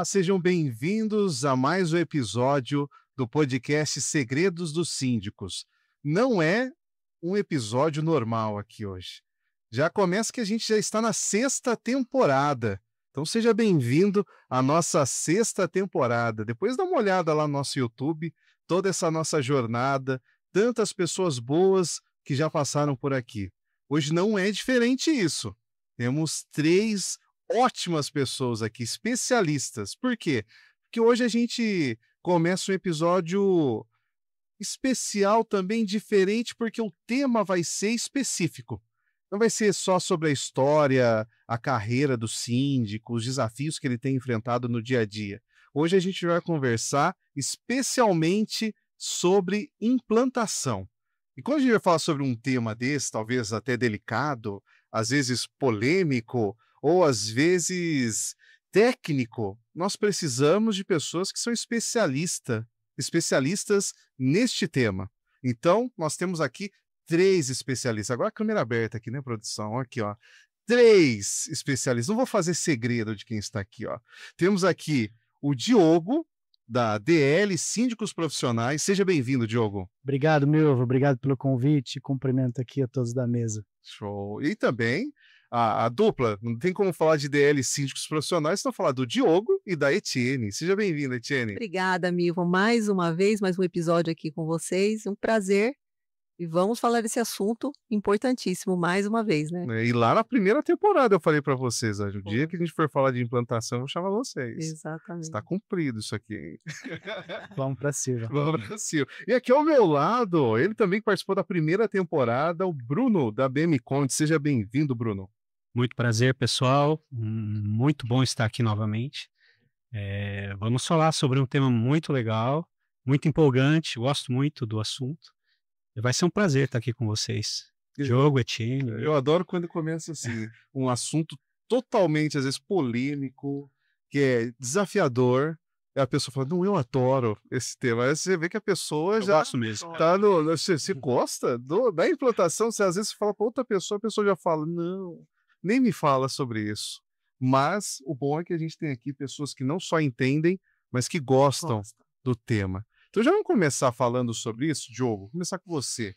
Olá, sejam bem-vindos a mais um episódio do podcast Segredos dos Síndicos. Não é um episódio normal aqui hoje. Já começa que a gente já está na sexta temporada. Então seja bem-vindo à nossa sexta temporada. Depois dá uma olhada lá no nosso YouTube, toda essa nossa jornada, tantas pessoas boas que já passaram por aqui. Hoje não é diferente isso. Temos três ótimas pessoas aqui, especialistas. Por quê? Porque hoje a gente começa um episódio especial também, diferente, porque o tema vai ser específico. Não vai ser só sobre a história, a carreira do síndico, os desafios que ele tem enfrentado no dia a dia. Hoje a gente vai conversar especialmente sobre implantação. E quando a gente vai falar sobre um tema desse, talvez até delicado, às vezes polêmico, ou às vezes técnico, nós precisamos de pessoas que são especialistas neste tema. Então, nós temos aqui três especialistas. Agora a câmera aberta aqui, né, produção? Aqui, ó. Três especialistas. Não vou fazer segredo de quem está aqui, ó. Temos aqui o Diogo, da DL Síndicos Profissionais. Seja bem-vindo, Diogo. Obrigado, Milvo. Obrigado pelo convite. Cumprimento aqui a todos da mesa. Show. E também a dupla, não tem como falar de DL Síndicos Profissionais, se não falar do Diogo e da Etienne. Seja bem-vinda, Etienne. Obrigada, Milvo. Mais uma vez, mais um episódio aqui com vocês. Um prazer. E vamos falar desse assunto importantíssimo mais uma vez, né? E lá na primeira temporada eu falei para vocês, ó, no dia Pô. que a gente for falar de implantação, eu vou chamar vocês. Exatamente. Está cumprido isso aqui, hein? Vamos para cima. Vamos pra cima. E aqui ao meu lado, ele também participou da primeira temporada, o Bruno, da BM Conde. Seja bem-vindo, Bruno. Muito prazer, pessoal. Muito bom estar aqui novamente. Vamos falar sobre um tema muito legal, muito empolgante. Gosto muito do assunto. E vai ser um prazer estar aqui com vocês. Diogo, Etienne. Eu adoro quando começa assim, um assunto totalmente, às vezes, polêmico, que é desafiador. E a pessoa fala, não, eu adoro esse tema. Aí você vê que a pessoa Eu já gosto mesmo. tá no. Você gosta da implantação? Você às vezes fala para outra pessoa, a pessoa já fala, não, nem me fala sobre isso. Mas o bom é que a gente tem aqui pessoas que não só entendem, mas que gostam do tema. Então já vamos começar falando sobre isso, Diogo. Vou começar com você.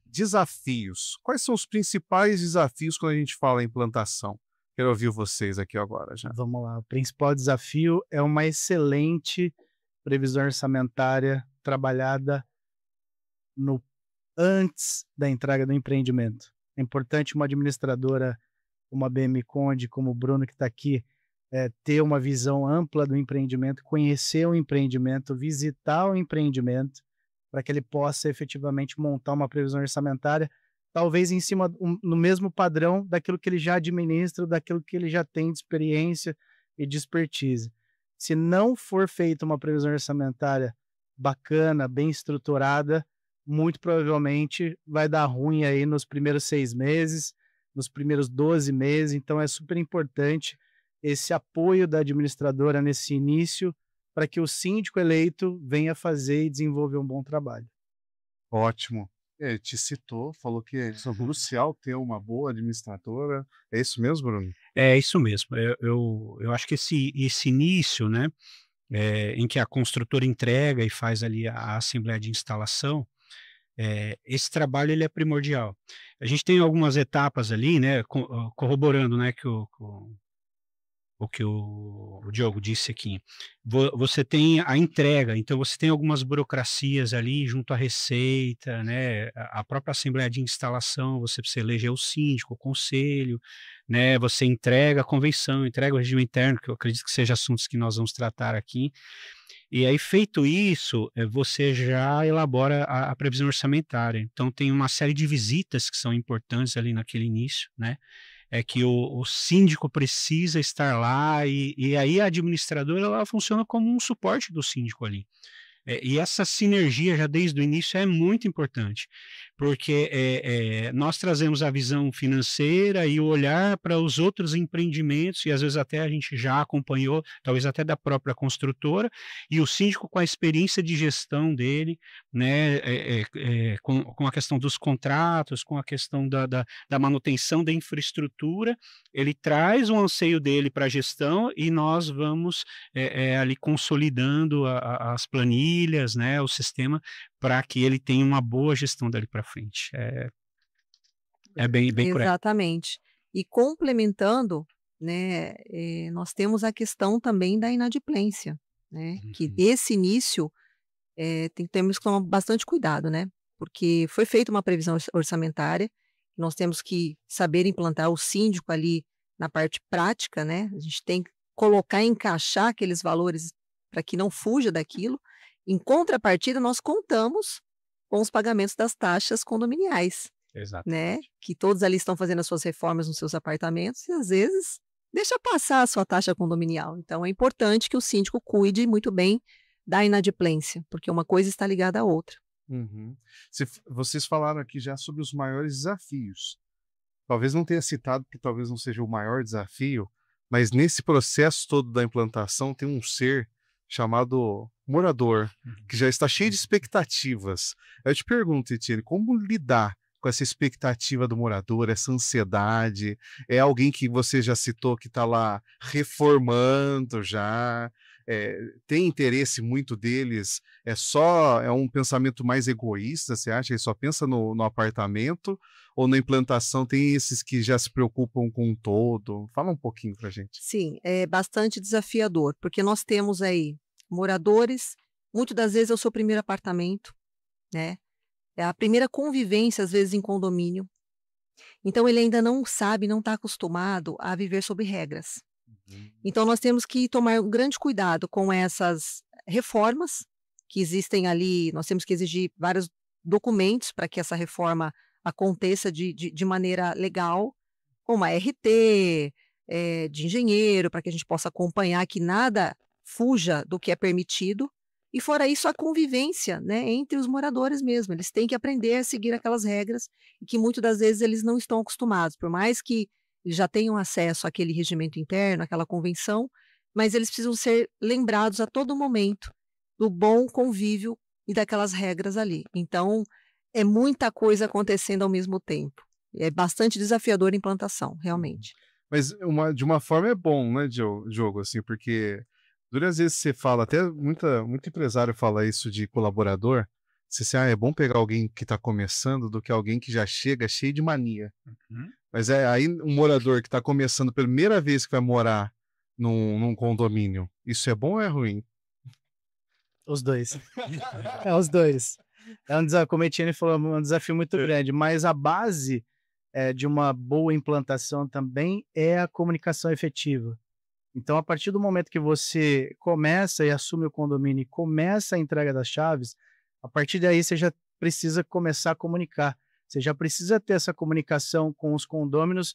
Desafios. Quais são os principais desafios quando a gente fala em implantação? Quero ouvir vocês aqui agora já. Vamos lá. O principal desafio é uma excelente previsão orçamentária trabalhada no antes da entrega do empreendimento. É importante uma administradora, uma BM Conde, como o Bruno que está aqui, ter uma visão ampla do empreendimento, conhecer o empreendimento, visitar o empreendimento, para que ele possa efetivamente montar uma previsão orçamentária, talvez em cima, no mesmo padrão daquilo que ele já administra, daquilo que ele já tem de experiência e de expertise. Se não for feita uma previsão orçamentária bacana, bem estruturada, muito provavelmente vai dar ruim aí nos primeiros 6 meses, nos primeiros 12 meses, então é super importante esse apoio da administradora nesse início, para que o síndico eleito venha fazer e desenvolver um bom trabalho. Ótimo. Ele te citou, falou que é crucial ter uma boa administradora. É isso mesmo, Bruno? É isso mesmo. Eu acho que esse início, né, em que a construtora entrega e faz ali a assembleia de instalação, esse trabalho ele é primordial. A gente tem algumas etapas ali, né, corroborando, né, o que o Diogo disse aqui. Você tem a entrega, então você tem algumas burocracias ali junto à Receita, né, a própria Assembleia de Instalação, você precisa eleger o síndico, o conselho, né, você entrega a convenção, entrega o regime interno, que eu acredito que seja assuntos que nós vamos tratar aqui. E aí, feito isso, você já elabora a previsão orçamentária. Então, tem uma série de visitas que são importantes ali naquele início, né? É que o síndico precisa estar lá e aí a administradora ela funciona como um suporte do síndico ali. E essa sinergia já desde o início é muito importante, porque nós trazemos a visão financeira e o olhar para os outros empreendimentos, e às vezes até a gente já acompanhou, talvez até da própria construtora, e o síndico com a experiência de gestão dele, né, com a questão dos contratos, com a questão da manutenção da infraestrutura, ele traz o anseio dele para a gestão e nós vamos ali consolidando as planilhas, né, o sistema, para que ele tenha uma boa gestão dali para frente. É bem por aí. Exatamente. E complementando, né, nós temos a questão também da inadimplência, né, que esse início temos que tomar bastante cuidado, né, porque foi feita uma previsão orçamentária, nós temos que saber implantar o síndico ali na parte prática, né, a gente tem que colocar, encaixar aqueles valores para que não fuja daquilo. Em contrapartida, nós contamos com os pagamentos das taxas condominiais, Exato. né, que todos ali estão fazendo as suas reformas nos seus apartamentos e às vezes deixa passar a sua taxa condominial. Então é importante que o síndico cuide muito bem da inadimplência, porque uma coisa está ligada à outra. Uhum. Vocês falaram aqui já sobre os maiores desafios. Talvez não tenha citado, porque talvez não seja o maior desafio, mas nesse processo todo da implantação tem um ser chamado morador, que já está cheio de expectativas. Eu te pergunto, Etienne, como lidar com essa expectativa do morador, essa ansiedade? É alguém que você já citou que está lá reformando já, tem interesse muito deles, é um pensamento mais egoísta, você acha? Ele só pensa no apartamento, ou na implantação tem esses que já se preocupam com o todo? Fala um pouquinho pra gente. Sim, é bastante desafiador, porque nós temos aí moradores, muitas das vezes é o seu primeiro apartamento, né? É a primeira convivência, às vezes, em condomínio. Então, ele ainda não sabe, não está acostumado a viver sob regras. Então, nós temos que tomar um grande cuidado com essas reformas que existem ali. Nós temos que exigir vários documentos para que essa reforma aconteça de maneira legal, como a RT, de engenheiro, para que a gente possa acompanhar que nada fuja do que é permitido. E fora isso, a convivência, né, entre os moradores mesmo. Eles têm que aprender a seguir aquelas regras e que muitas das vezes eles não estão acostumados, por mais que eles já tenham acesso àquele regimento interno, àquela convenção, mas eles precisam ser lembrados a todo momento do bom convívio e daquelas regras ali. Então, é muita coisa acontecendo ao mesmo tempo. É bastante desafiador a implantação, realmente. Mas de uma forma é bom, né, Diogo, assim, porque duas vezes você fala, até muito empresário fala isso de colaborador, você é bom pegar alguém que está começando do que alguém que já chega cheio de mania. Mas aí um morador que está começando pela primeira vez que vai morar num condomínio, isso é bom ou é ruim? Os dois. Os dois. Como a Etienne falou, é um desafio muito grande, mas a base de uma boa implantação também é a comunicação efetiva. Então, a partir do momento que você começa e assume o condomínio e começa a entrega das chaves, a partir daí você já precisa começar a comunicar. Você já precisa ter essa comunicação com os condôminos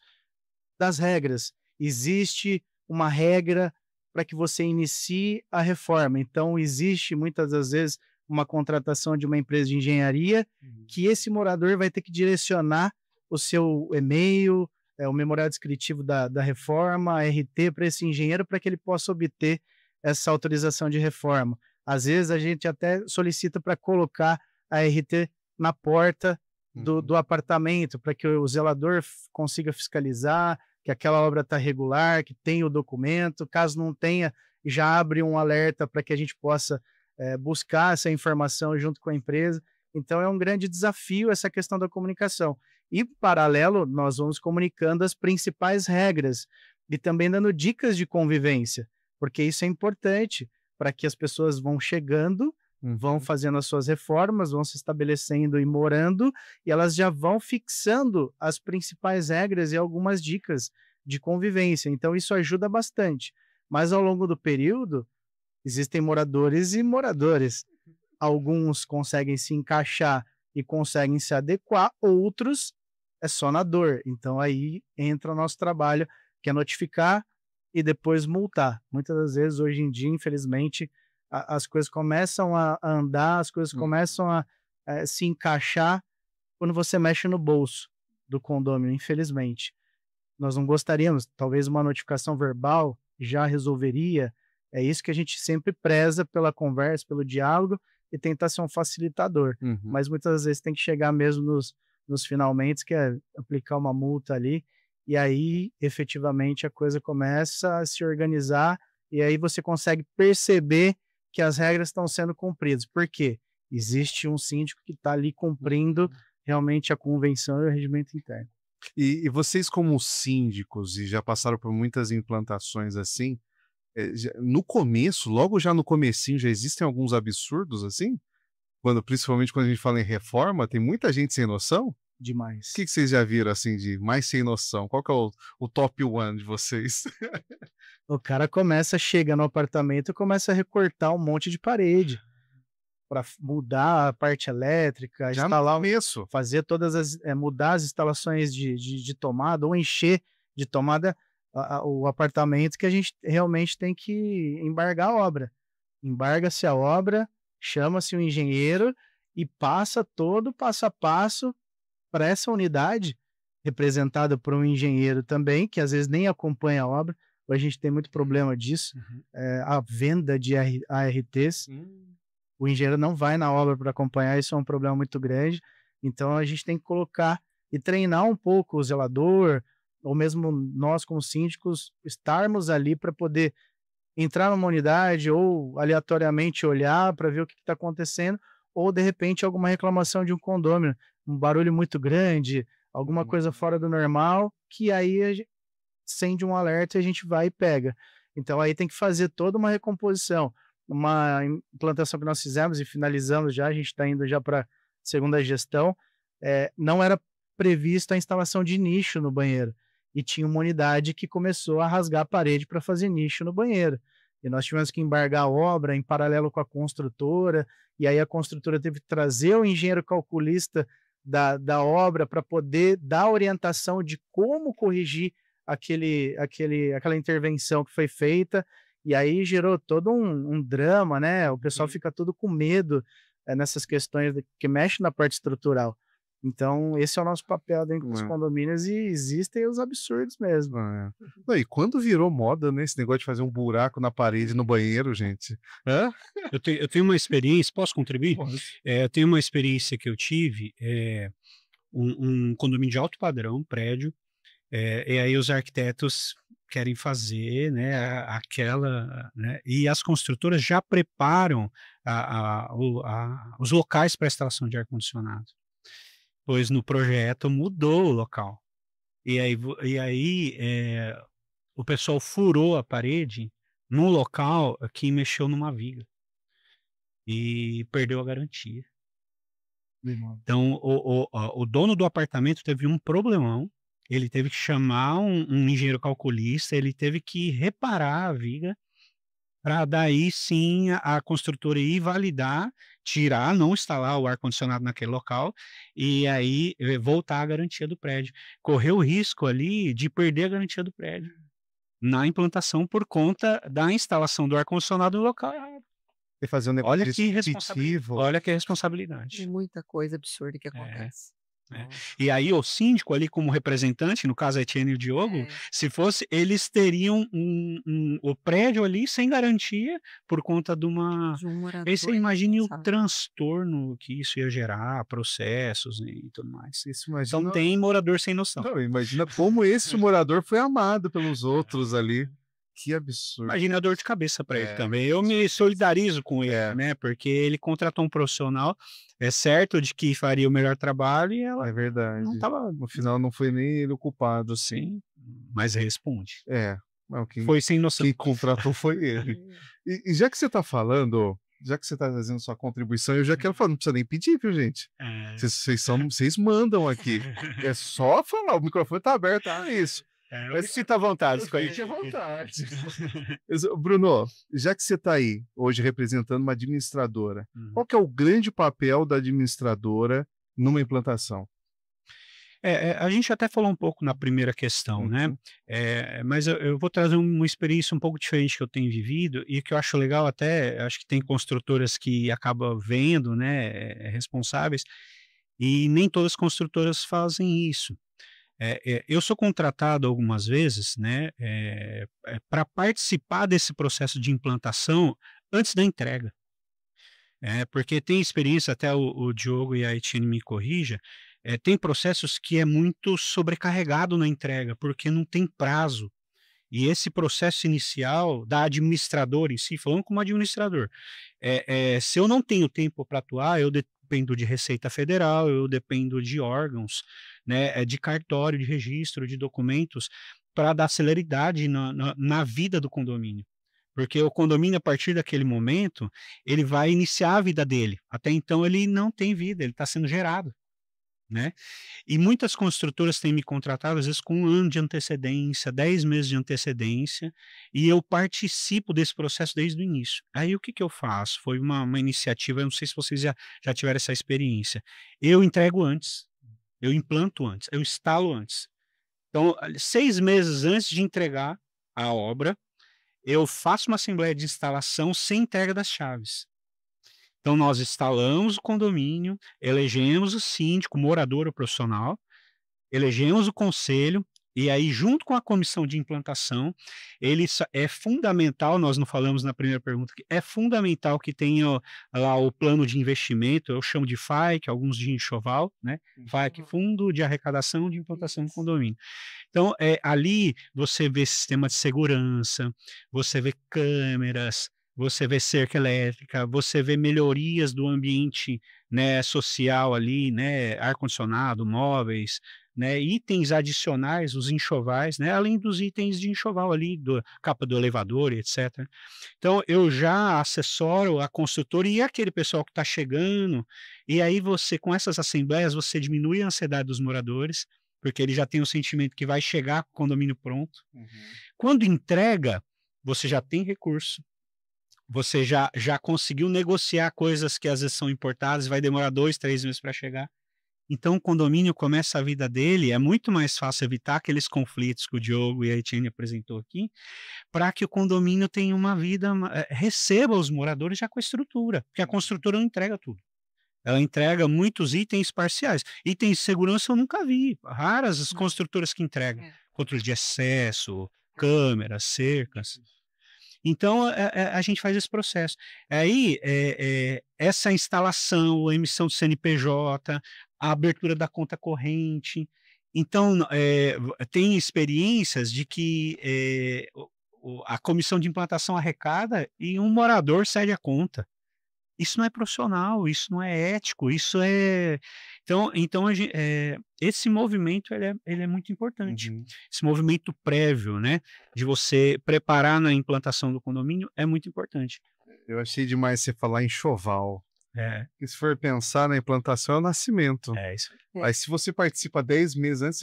das regras. Existe uma regra para que você inicie a reforma. Então, existe muitas das vezes uma contratação de uma empresa de engenharia que esse morador vai ter que direcionar o seu e-mail, o memorial descritivo da reforma, a RT para esse engenheiro, para que ele possa obter essa autorização de reforma. Às vezes a gente até solicita para colocar a RT na porta do apartamento, para que o zelador consiga fiscalizar que aquela obra está regular, que tem o documento. Caso não tenha, já abre um alerta para que a gente possa buscar essa informação junto com a empresa. Então é um grande desafio essa questão da comunicação. E, paralelo, nós vamos comunicando as principais regras e também dando dicas de convivência, porque isso é importante para que as pessoas vão chegando, vão fazendo as suas reformas, vão se estabelecendo e morando, e elas já vão fixando as principais regras e algumas dicas de convivência. Então, isso ajuda bastante. Mas, ao longo do período, existem moradores e moradores. Alguns conseguem se encaixar e conseguem se adequar, outros é só na dor. Então aí entra o nosso trabalho, que é notificar e depois multar. Muitas das vezes, hoje em dia, infelizmente, as coisas começam a andar, as coisas começam a se encaixar quando você mexe no bolso do condômino, infelizmente. Nós não gostaríamos, talvez uma notificação verbal já resolveria. É isso que a gente sempre preza pela conversa, pelo diálogo e tentar ser um facilitador. Mas muitas vezes tem que chegar mesmo nos finalmente, que é aplicar uma multa ali, e aí efetivamente a coisa começa a se organizar e aí você consegue perceber que as regras estão sendo cumpridas. Por quê? Existe um síndico que está ali cumprindo realmente a convenção e o regimento interno. E vocês como síndicos, e já passaram por muitas implantações assim, no começo, logo já no comecinho, já existem alguns absurdos assim? Principalmente quando a gente fala em reforma, tem muita gente sem noção? Demais. O que vocês já viram assim de mais sem noção? Qual que é o top one de vocês? O cara chega no apartamento e começa a recortar um monte de parede para mudar a parte elétrica, Já no instalar, começo. fazer mudar as instalações de tomada ou encher de tomada o apartamento, que a gente realmente tem que embargar a obra. Embarga-se a obra, chama-se o engenheiro e passa todo passo a passo para essa unidade, representada por um engenheiro também, que às vezes nem acompanha a obra. A gente tem muito problema disso, a venda de ARTs. O engenheiro não vai na obra para acompanhar, isso é um problema muito grande. Então a gente tem que colocar e treinar um pouco o zelador, ou mesmo nós como síndicos, estarmos ali para poder entrar numa unidade ou aleatoriamente olhar para ver o que está acontecendo, ou de repente alguma reclamação de um condômino, um barulho muito grande, alguma coisa fora do normal, que aí acende um alerta e a gente vai e pega. Então aí tem que fazer toda uma recomposição. Uma implantação que nós fizemos e finalizamos já, a gente está indo já para a segunda gestão, não era prevista a instalação de nicho no banheiro, e tinha uma unidade que começou a rasgar a parede para fazer nicho no banheiro, e nós tivemos que embargar a obra em paralelo com a construtora, e aí a construtora teve que trazer o engenheiro calculista da obra para poder dar orientação de como corrigir aquela intervenção que foi feita. E aí gerou todo um drama, né? O pessoal fica todo com medo nessas questões que mexem na parte estrutural. Então, esse é o nosso papel dentro dos condomínios, e existem os absurdos mesmo. E quando virou moda, né, esse negócio de fazer um buraco na parede no banheiro, gente? Eu tenho uma experiência, posso contribuir? Eu tenho uma experiência que eu tive, um condomínio de alto padrão, prédio, e aí os arquitetos querem fazer, né, né, e as construtoras já preparam os locais para instalação de ar-condicionado, pois no projeto mudou o local, e aí o pessoal furou a parede num local que mexeu numa viga e perdeu a garantia. Então o dono do apartamento teve um problemão. Ele teve que chamar um engenheiro calculista, ele teve que reparar a viga, para daí sim a construtora ir validar, tirar, não instalar o ar-condicionado naquele local, e aí voltar a garantia do prédio. Correu o risco ali de perder a garantia do prédio na implantação por conta da instalação do ar-condicionado no local errado. E fazer um negócio Olha que responsabilidade. Tem muita coisa absurda que acontece. E aí o síndico ali como representante, no caso a Etienne e o Diogo, se fosse, eles teriam o prédio ali sem garantia por conta de uma... Aí você imagine o transtorno que isso ia gerar, processos e tudo mais. Então tem morador sem noção. Não, imagina como esse morador foi amado pelos outros ali. Que absurdo. Imagina a dor de cabeça para ele também. Eu me solidarizo com ele, né? Porque ele contratou um profissional, é certo de que faria o melhor trabalho, e ela... É verdade. Não tava... No final não foi nem ele o culpado, assim. Mas responde. Não, foi sem noção. Quem contratou foi ele. E já que você está falando, já que você está fazendo sua contribuição, eu já quero falar, não precisa nem pedir, viu, gente? Vocês mandam aqui. É só falar, o microfone está aberto, isso. Mas sinta à vontade. Fique à vontade. Bruno, já que você está aí hoje representando uma administradora, qual que é o grande papel da administradora numa implantação? A gente até falou um pouco na primeira questão, né? Uhum. Mas eu vou trazer uma experiência um pouco diferente que eu tenho vivido e que eu acho legal até, acho que tem construtoras que acabam vendo, né, responsáveis, e nem todas as construtoras fazem isso. Eu sou contratado algumas vezes, né, para participar desse processo de implantação antes da entrega. Porque tem experiência, até o Diogo e a Etienne me corrija, tem processos que é muito sobrecarregado na entrega, porque não tem prazo. E esse processo inicial da administradora em si, falando como administrador, se eu não tenho tempo para atuar, eu dependo de Receita Federal, eu dependo de órgãos, né, de cartório, de registro, de documentos, para dar celeridade na vida do condomínio. Porque o condomínio, a partir daquele momento, ele vai iniciar a vida dele. Até então, ele não tem vida, ele está sendo gerado, né? E muitas construtoras têm me contratado, às vezes, com 1 ano de antecedência, 10 meses de antecedência, e eu participo desse processo desde o início. Aí, o que que eu faço? Foi uma iniciativa, eu não sei se vocês já tiveram essa experiência. Eu entrego antes, eu implanto antes, eu instalo antes. Então, 6 meses antes de entregar a obra, eu faço uma assembleia de instalação sem entrega das chaves. Então, nós instalamos o condomínio, elegemos o síndico, morador ou profissional, elegemos o conselho, e aí, junto com a comissão de implantação, é fundamental, nós não falamos na primeira pergunta, que é fundamental que tenha lá o plano de investimento, eu chamo de FAIC, alguns de enxoval, né? FAIC, Fundo de Arrecadação de Implantação do Condomínio. Então, ali você vê sistema de segurança, você vê câmeras, você vê cerca elétrica, você vê melhorias do ambiente, né, social ali, né, ar-condicionado, móveis, né, itens adicionais, os enxovais, né, além dos itens de enxoval ali, capa do elevador, etc. Então, eu já assessoro a construtora e aquele pessoal que está chegando, e aí você, com essas assembleias, você diminui a ansiedade dos moradores, porque ele já tem o sentimento que vai chegar com o condomínio pronto. Uhum. Quando entrega, você já tem recurso, você já conseguiu negociar coisas que às vezes são importadas, vai demorar 2, 3 meses para chegar. Então, o condomínio começa a vida dele, é muito mais fácil evitar aqueles conflitos que o Diogo e a Etienne apresentou aqui, para que o condomínio tenha uma vida, receba os moradores já com a estrutura, porque a construtora não entrega tudo. Ela entrega muitos itens parciais. Itens de segurança eu nunca vi, raras as construtoras que entregam. Controle de acesso, câmeras, cercas. Então, a gente faz esse processo. Aí, essa instalação, a emissão do CNPJ, a abertura da conta corrente. Então, tem experiências de que a comissão de implantação arrecada e um morador cede a conta. Isso não é profissional, isso não é ético, isso é... Então esse movimento ele é muito importante. Uhum. Esse movimento prévio, né, de você preparar na implantação do condomínio é muito importante. Eu achei demais você falar em enxoval. Porque se for pensar na implantação é o nascimento. Isso. Aí se você participa 10 meses antes,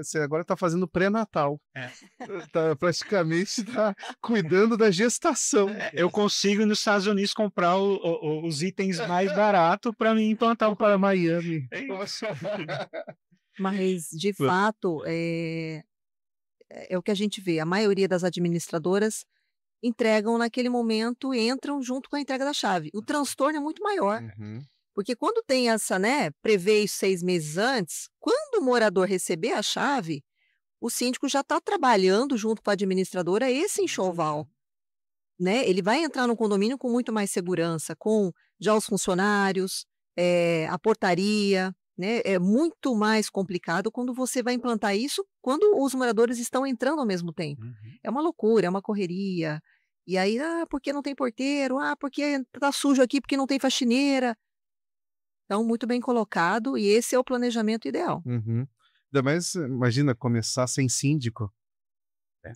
você agora está fazendo pré-natal. Praticamente está cuidando da gestação. Eu consigo nos Estados Unidos comprar os itens mais baratos para me implantar para Miami. Mas, de fato, é o que a gente vê. A maioria das administradoras entregam naquele momento, entram junto com a entrega da chave. O transtorno é muito maior. Uhum. Porque quando tem essa, né, prevê 6 meses antes, quando o morador receber a chave, o síndico já está trabalhando junto com a administradora esse enxoval. Né? Ele vai entrar no condomínio com muito mais segurança, com já os funcionários, a portaria, né? É muito mais complicado quando você vai implantar isso quando os moradores estão entrando ao mesmo tempo. Uhum. É uma loucura, é uma correria. E aí, porque não tem porteiro? Porque está sujo aqui, porque não tem faxineira. Então, muito bem colocado, e esse é o planejamento ideal. Uhum. Ainda mais, imagina, começar sem síndico.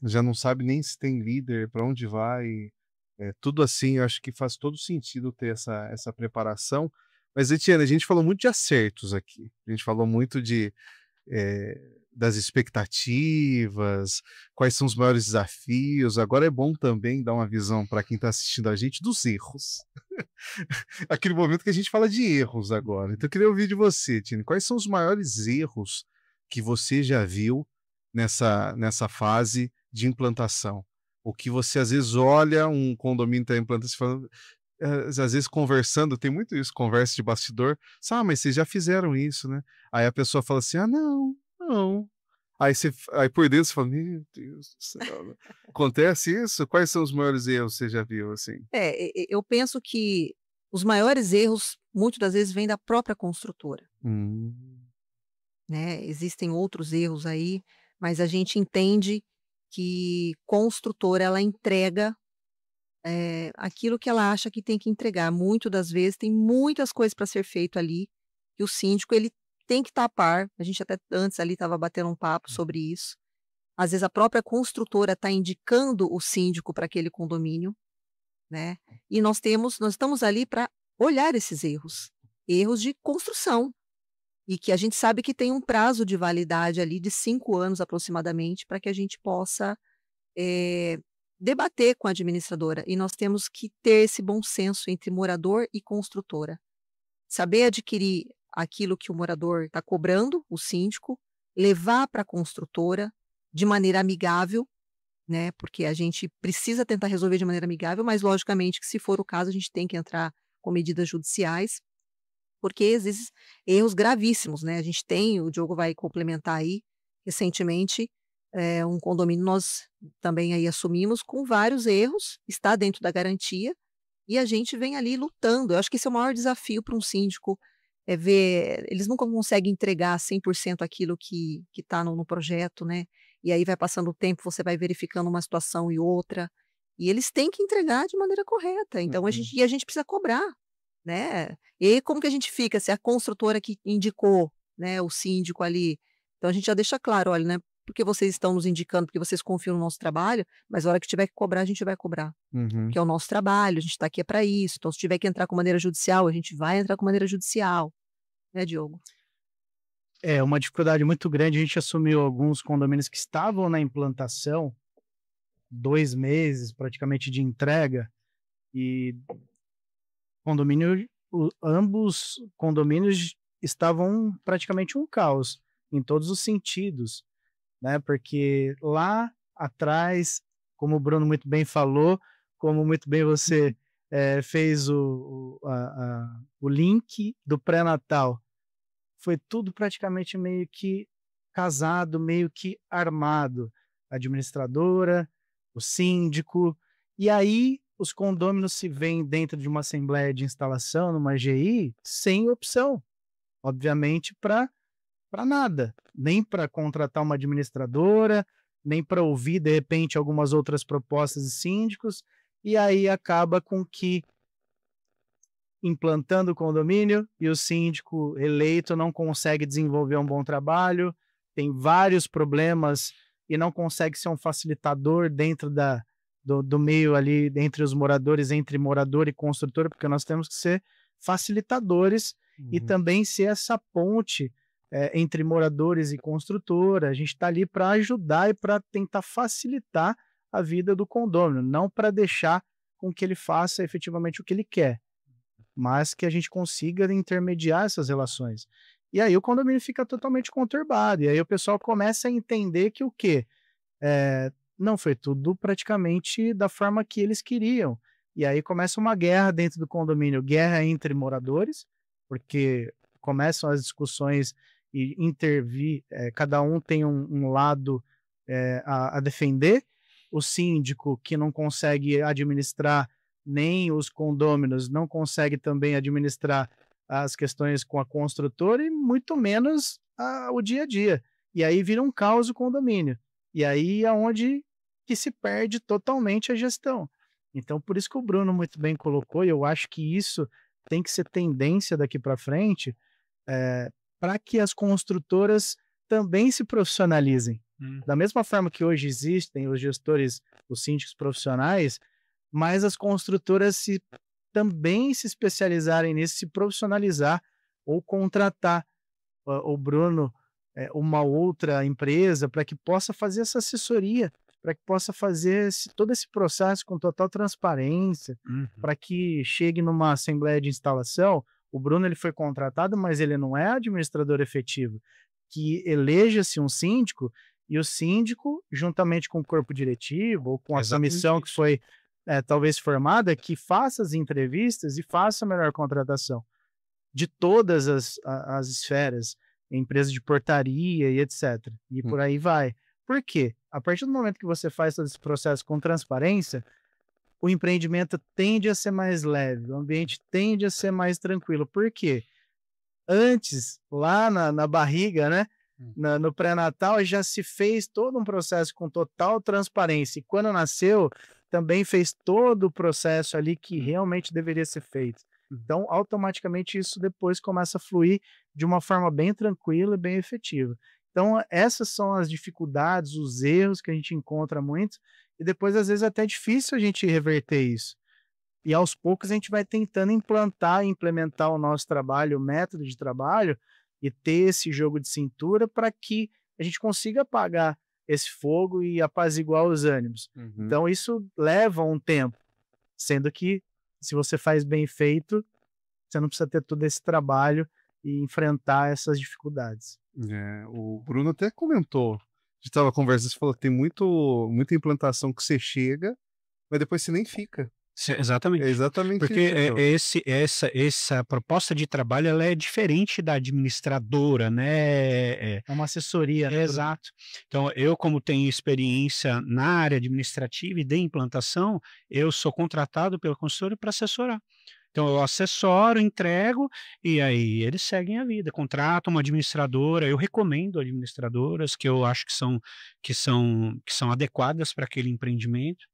Já não sabe nem se tem líder, para onde vai. Tudo assim, eu acho que faz todo sentido ter essa preparação. Mas, Etienne, a gente falou muito de acertos aqui. A gente falou muito das expectativas, quais são os maiores desafios. Agora é bom também dar uma visão para quem está assistindo a gente dos erros. Aquele momento que a gente fala de erros agora. Então eu queria ouvir de você, Etienne, quais são os maiores erros que você já viu nessa fase de implantação? O que você às vezes olha um condomínio está implantando, você fala, às vezes conversando, tem muito isso, conversa de bastidor, mas vocês já fizeram isso, né? Aí a pessoa fala assim, não, não. Aí por dentro você fala, meu Deus do céu, né? Acontece isso? Quais são os maiores erros que você já viu, assim? Eu penso que os maiores erros, muitas das vezes, vêm da própria construtora, Hum. né? Existem outros erros aí, mas a gente entende que construtora, ela entrega aquilo que ela acha que tem que entregar. Muito das vezes tem muitas coisas para ser feito ali, e o síndico ele tem que tapar. A gente até antes ali estava batendo um papo sobre isso. Às vezes a própria construtora está indicando o síndico para aquele condomínio, né? E nós estamos ali para olhar esses erros, erros de construção, e que a gente sabe que tem um prazo de validade ali de 5 anos aproximadamente para que a gente possa eh, debater com a administradora, e nós temos que ter esse bom senso entre morador e construtora. Saber adquirir aquilo que o morador está cobrando, o síndico, levar para a construtora de maneira amigável, né? Porque a gente precisa tentar resolver de maneira amigável, mas logicamente que se for o caso a gente tem que entrar com medidas judiciais, porque existem erros gravíssimos, né? A gente tem, o Diogo vai complementar aí, recentemente, um condomínio nós também aí assumimos com vários erros, está dentro da garantia, e a gente vem ali lutando. Eu acho que esse é o maior desafio para um síndico, é ver, eles nunca conseguem entregar 100% aquilo que está no projeto, né? E aí vai passando o tempo, você vai verificando uma situação e outra, e eles têm que entregar de maneira correta. Então a gente precisa cobrar, né? E aí como que a gente fica se a construtora que indicou, né, o síndico ali, então a gente já deixa claro: "Olha, né, porque vocês estão nos indicando, porque vocês confiam no nosso trabalho, mas a hora que tiver que cobrar, a gente vai cobrar, Uhum. porque é o nosso trabalho, a gente está aqui é para isso. Então se tiver que entrar com maneira judicial, a gente vai entrar com maneira judicial", né, Diogo? É uma dificuldade muito grande. A gente assumiu alguns condomínios que estavam na implantação, 2 meses praticamente de entrega, e ambos condomínios estavam praticamente um caos, em todos os sentidos, né? Porque lá atrás, como o Bruno muito bem falou, como muito bem você fez o link do pré-natal, foi tudo praticamente meio que casado, meio que armado. A administradora, o síndico, e aí os condôminos se veem dentro de uma assembleia de instalação, numa AGI, sem opção, obviamente, para nada, nem para contratar uma administradora, nem para ouvir, de repente, algumas outras propostas de síndicos, e aí acaba com que implantando o condomínio e o síndico eleito não consegue desenvolver um bom trabalho, tem vários problemas e não consegue ser um facilitador dentro do meio ali, entre os moradores, entre morador e construtora, porque nós temos que ser facilitadores e também ser essa ponte entre moradores e construtora. A gente está ali para ajudar e para tentar facilitar a vida do condômino, não para deixar com que ele faça efetivamente o que ele quer, mas que a gente consiga intermediar essas relações. E aí o condomínio fica totalmente conturbado, e aí o pessoal começa a entender que o quê? Não foi tudo praticamente da forma que eles queriam. E aí começa uma guerra dentro do condomínio, guerra entre moradores, porque começam as discussões e intervir, cada um tem um lado a defender, o síndico que não consegue administrar nem os condôminos, não consegue também administrar as questões com a construtora e muito menos o dia a dia. E aí vira um caos o condomínio. E aí é onde que se perde totalmente a gestão. Então, por isso que o Bruno muito bem colocou, e eu acho que isso tem que ser tendência daqui para frente, para que as construtoras também se profissionalizem. Da mesma forma que hoje existem os gestores, os síndicos profissionais, mas as construtoras também se especializarem nisso, se profissionalizar ou contratar o Bruno, uma outra empresa para que possa fazer essa assessoria, para que possa fazer todo esse processo com total transparência, para que chegue numa assembleia de instalação. O Bruno ele foi contratado, mas ele não é administrador efetivo. que eleja-se um síndico e o síndico, juntamente com o corpo diretivo ou com a Exatamente comissão que isso. foi talvez formada, que faça as entrevistas e faça a melhor contratação de todas as esferas, empresa de portaria e etc. E Hum. por aí vai. Por quê? A partir do momento que você faz todo esse processo com transparência, o empreendimento tende a ser mais leve, o ambiente tende a ser mais tranquilo. Por quê? Antes, lá na barriga, né? No pré-natal, já se fez todo um processo com total transparência. E quando nasceu, também fez todo o processo ali que realmente deveria ser feito. Então, automaticamente, isso depois começa a fluir de uma forma bem tranquila e bem efetiva. Então, essas são as dificuldades, os erros que a gente encontra muito, e depois, às vezes, é até difícil a gente reverter isso. E aos poucos a gente vai tentando implementar o nosso trabalho, o método de trabalho, e ter esse jogo de cintura para que a gente consiga apagar esse fogo e apaziguar os ânimos. Uhum. Então, isso leva um tempo, sendo que se você faz bem feito, você não precisa ter todo esse trabalho e enfrentar essas dificuldades. O Bruno até comentou, a gente estava conversando, você falou que tem muita implantação que você chega, mas depois você nem fica. Exatamente. É exatamente Porque isso. essa proposta de trabalho ela é diferente da administradora, né? É uma assessoria, né? Exato. Então, eu, como tenho experiência na área administrativa e de implantação, eu sou contratado pela consultora para assessorar. Então, eu assessoro, entrego, e aí eles seguem a vida. Contratam uma administradora, eu recomendo administradoras que eu acho que são adequadas para aquele empreendimento.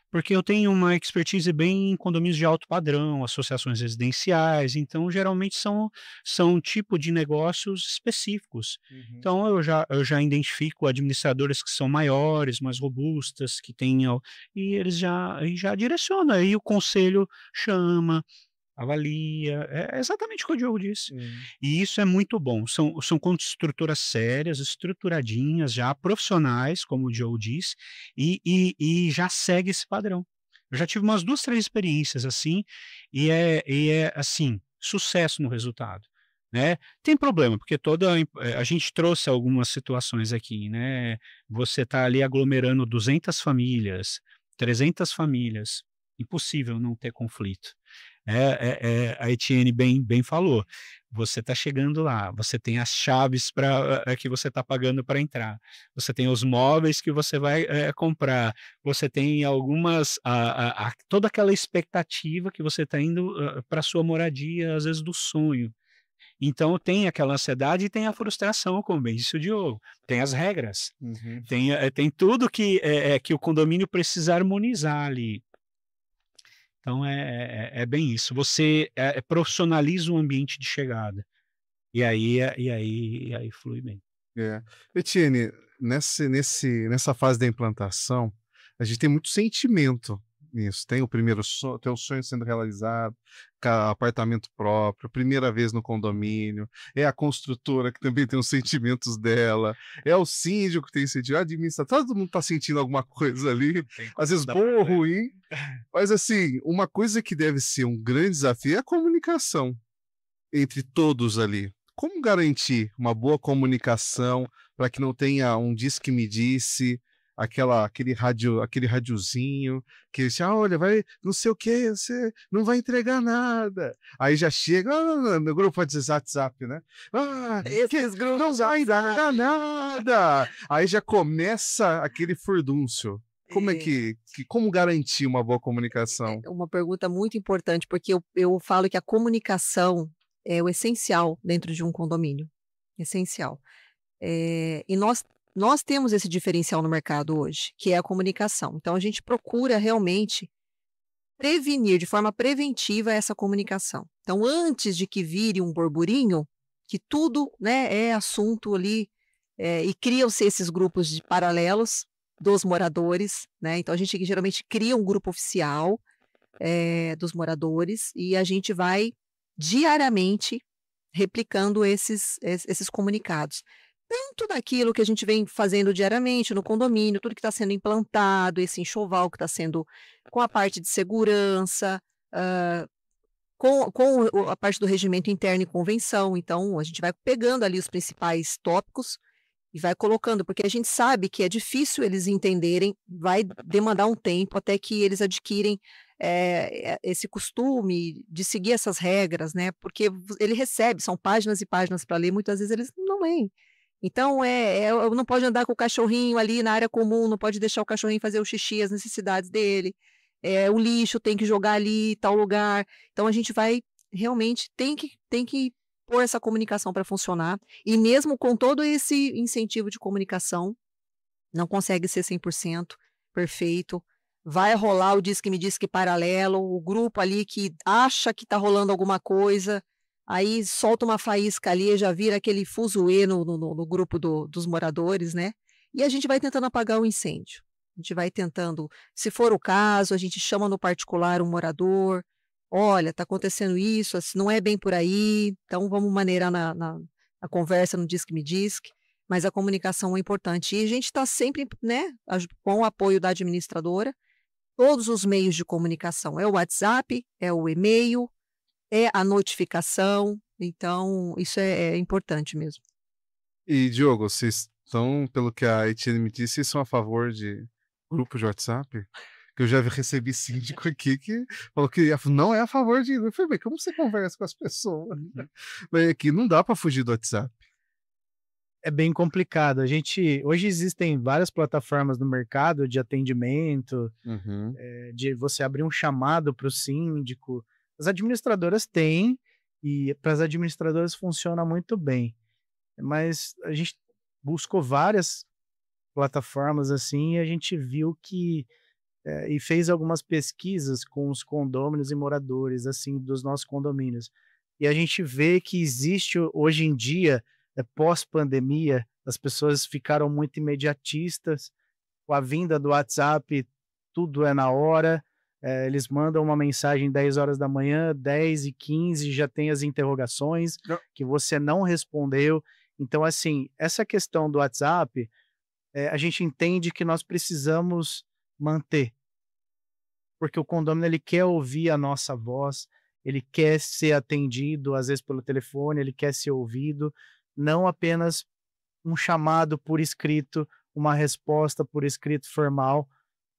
Porque eu tenho uma expertise bem em condomínios de alto padrão, associações residenciais, então geralmente são tipo de negócios específicos. Uhum. Então eu já identifico administradoras que são maiores, mais robustas, que tenham, e eles já direcionam, aí o conselho chama, avalia, é exatamente o que o Diogo disse. E isso é muito bom, são construtoras sérias, estruturadinhas, já profissionais, como o Diogo disse, e já segue esse padrão. Eu já tive umas 2, 3 experiências assim, e é assim, sucesso no resultado, né. Tem problema, porque a gente trouxe algumas situações aqui, né, você está ali aglomerando 200 famílias, 300 famílias, impossível não ter conflito. A Etienne bem falou, você está chegando lá, você tem as chaves que você está pagando para entrar, você tem os móveis que você vai comprar, você tem toda aquela expectativa que você está indo para a sua moradia, às vezes do sonho. Então tem aquela ansiedade e tem a frustração, como bem disse o Diogo, tem as regras, Uhum. tem tudo que o condomínio precisa harmonizar ali. Então é bem isso. Você profissionaliza o ambiente de chegada. E aí flui bem. Etienne, nessa fase da implantação, a gente tem muito sentimento nisso. Tem o primeiro tem o sonho sendo realizado, apartamento próprio, primeira vez no condomínio, é a construtora que também tem os sentimentos dela, é o síndico que tem sentimento, a administração, todo mundo está sentindo alguma coisa ali, às vezes bom ou ruim, mas assim, uma coisa que deve ser um grande desafio é a comunicação entre todos ali. Como garantir uma boa comunicação para que não tenha um diz que me disse, aquele radiozinho que diz, olha, vai, não sei o que, você não vai entregar nada. Aí já chega no grupo de WhatsApp, né? Esses grupos não vai dar nada. Aí já começa aquele furdúncio. Como garantir uma boa comunicação? É uma pergunta muito importante, porque eu falo que a comunicação é o essencial dentro de um condomínio, essencial. E nós temos esse diferencial no mercado hoje, que é a comunicação. Então a gente procura realmente prevenir de forma preventiva essa comunicação. Então antes de que vire um burburinho, que tudo, né, é assunto ali, e criam-se esses grupos de paralelos dos moradores, né? Então a gente geralmente cria um grupo oficial dos moradores e a gente vai diariamente replicando esses comunicados. Tanto daquilo que a gente vem fazendo diariamente no condomínio, tudo que está sendo implantado, esse enxoval que está sendo com a parte de segurança, com a parte do regimento interno e convenção. Então, a gente vai pegando ali os principais tópicos e vai colocando, porque a gente sabe que é difícil eles entenderem, vai demandar um tempo até que eles adquirem esse costume de seguir essas regras, né? Porque ele recebe, são páginas e páginas para ler, muitas vezes eles não leem. Então, não pode andar com o cachorrinho ali na área comum, não pode deixar o cachorrinho fazer o xixi, as necessidades dele. O lixo tem que jogar ali, tal lugar. Então, a gente vai realmente tem que pôr essa comunicação para funcionar. E mesmo com todo esse incentivo de comunicação, não consegue ser 100% perfeito. Vai rolar o Diz que me diz que paralelo, o grupo ali que acha que está rolando alguma coisa, aí solta uma faísca ali, já vira aquele fuzuê no grupo dos moradores, né? E a gente vai tentando apagar o incêndio. A gente vai tentando, se for o caso, a gente chama no particular um morador, olha, está acontecendo isso, assim, não é bem por aí, então vamos maneirar na conversa, no Diz que me diz, mas a comunicação é importante. E a gente está sempre, né, com o apoio da administradora, todos os meios de comunicação, é o WhatsApp, é o e-mail, é a notificação, então isso é importante mesmo. E, Diogo, vocês estão, pelo que a Etienne me disse, vocês são a favor de grupo de WhatsApp? Que eu já recebi síndico aqui que falou que não é a favor de... Eu falei, como você conversa com as pessoas? Mas aqui não dá para fugir do WhatsApp. É bem complicado. Hoje existem várias plataformas no mercado de atendimento, de você abrir um chamado para o síndico. As administradoras têm, e para as administradoras funciona muito bem. Mas a gente buscou várias plataformas assim e a gente viu que e fez algumas pesquisas com os condôminos e moradores assim dos nossos condomínios. E a gente vê que existe hoje em dia, pós-pandemia, as pessoas ficaram muito imediatistas. Com a vinda do WhatsApp, tudo é na hora. Eles mandam uma mensagem 10 horas da manhã, 10h15 já tem as interrogações que você não respondeu. Então, assim, essa questão do WhatsApp, a gente entende que nós precisamos manter, porque o condomínio ele quer ouvir a nossa voz, ele quer ser atendido, às vezes pelo telefone, ele quer ser ouvido, não apenas um chamado por escrito, uma resposta por escrito formal,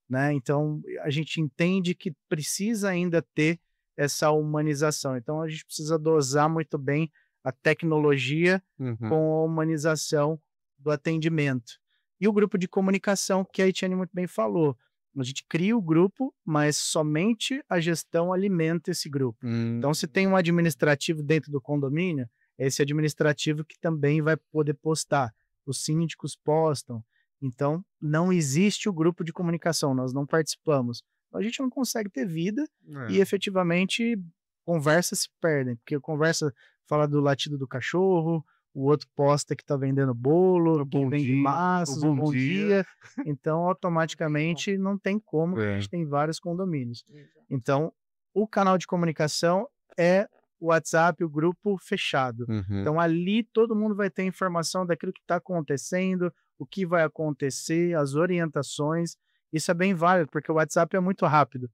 né? Então, a gente entende que precisa ainda ter essa humanização. Então, a gente precisa dosar muito bem a tecnologia com a humanização do atendimento. E o grupo de comunicação, que a Etienne muito bem falou. A gente cria o grupo, mas somente a gestão alimenta esse grupo. Então, se tem um administrativo dentro do condomínio, é esse administrativo que também vai poder postar. Os síndicos postam. Então, não existe o grupo de comunicação, nós não participamos. A gente não consegue ter vida e, efetivamente, conversas se perdem. Porque conversa fala do latido do cachorro, o outro posta que está vendendo bolo, que vende massas, bom dia. Então, automaticamente, não tem como, porque a gente tem vários condomínios. Então, o canal de comunicação é o WhatsApp, o grupo fechado. Então, ali todo mundo vai ter informação daquilo que está acontecendo, o que vai acontecer, as orientações. Isso é bem válido, porque o WhatsApp é muito rápido.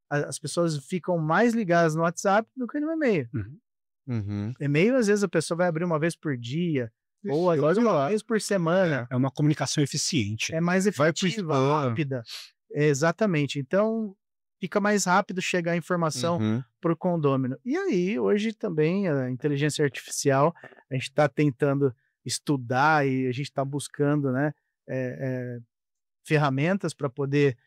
As pessoas ficam mais ligadas no WhatsApp do que no e-mail. E-mail, às vezes, a pessoa vai abrir uma vez por dia, ou às vezes uma vez por semana. É uma comunicação eficiente. É mais efetiva, rápida. Exatamente. Então, fica mais rápido chegar a informação para o condômino. E aí, hoje também, a inteligência artificial, a gente está tentando estudar e a gente está buscando, né, ferramentas para poder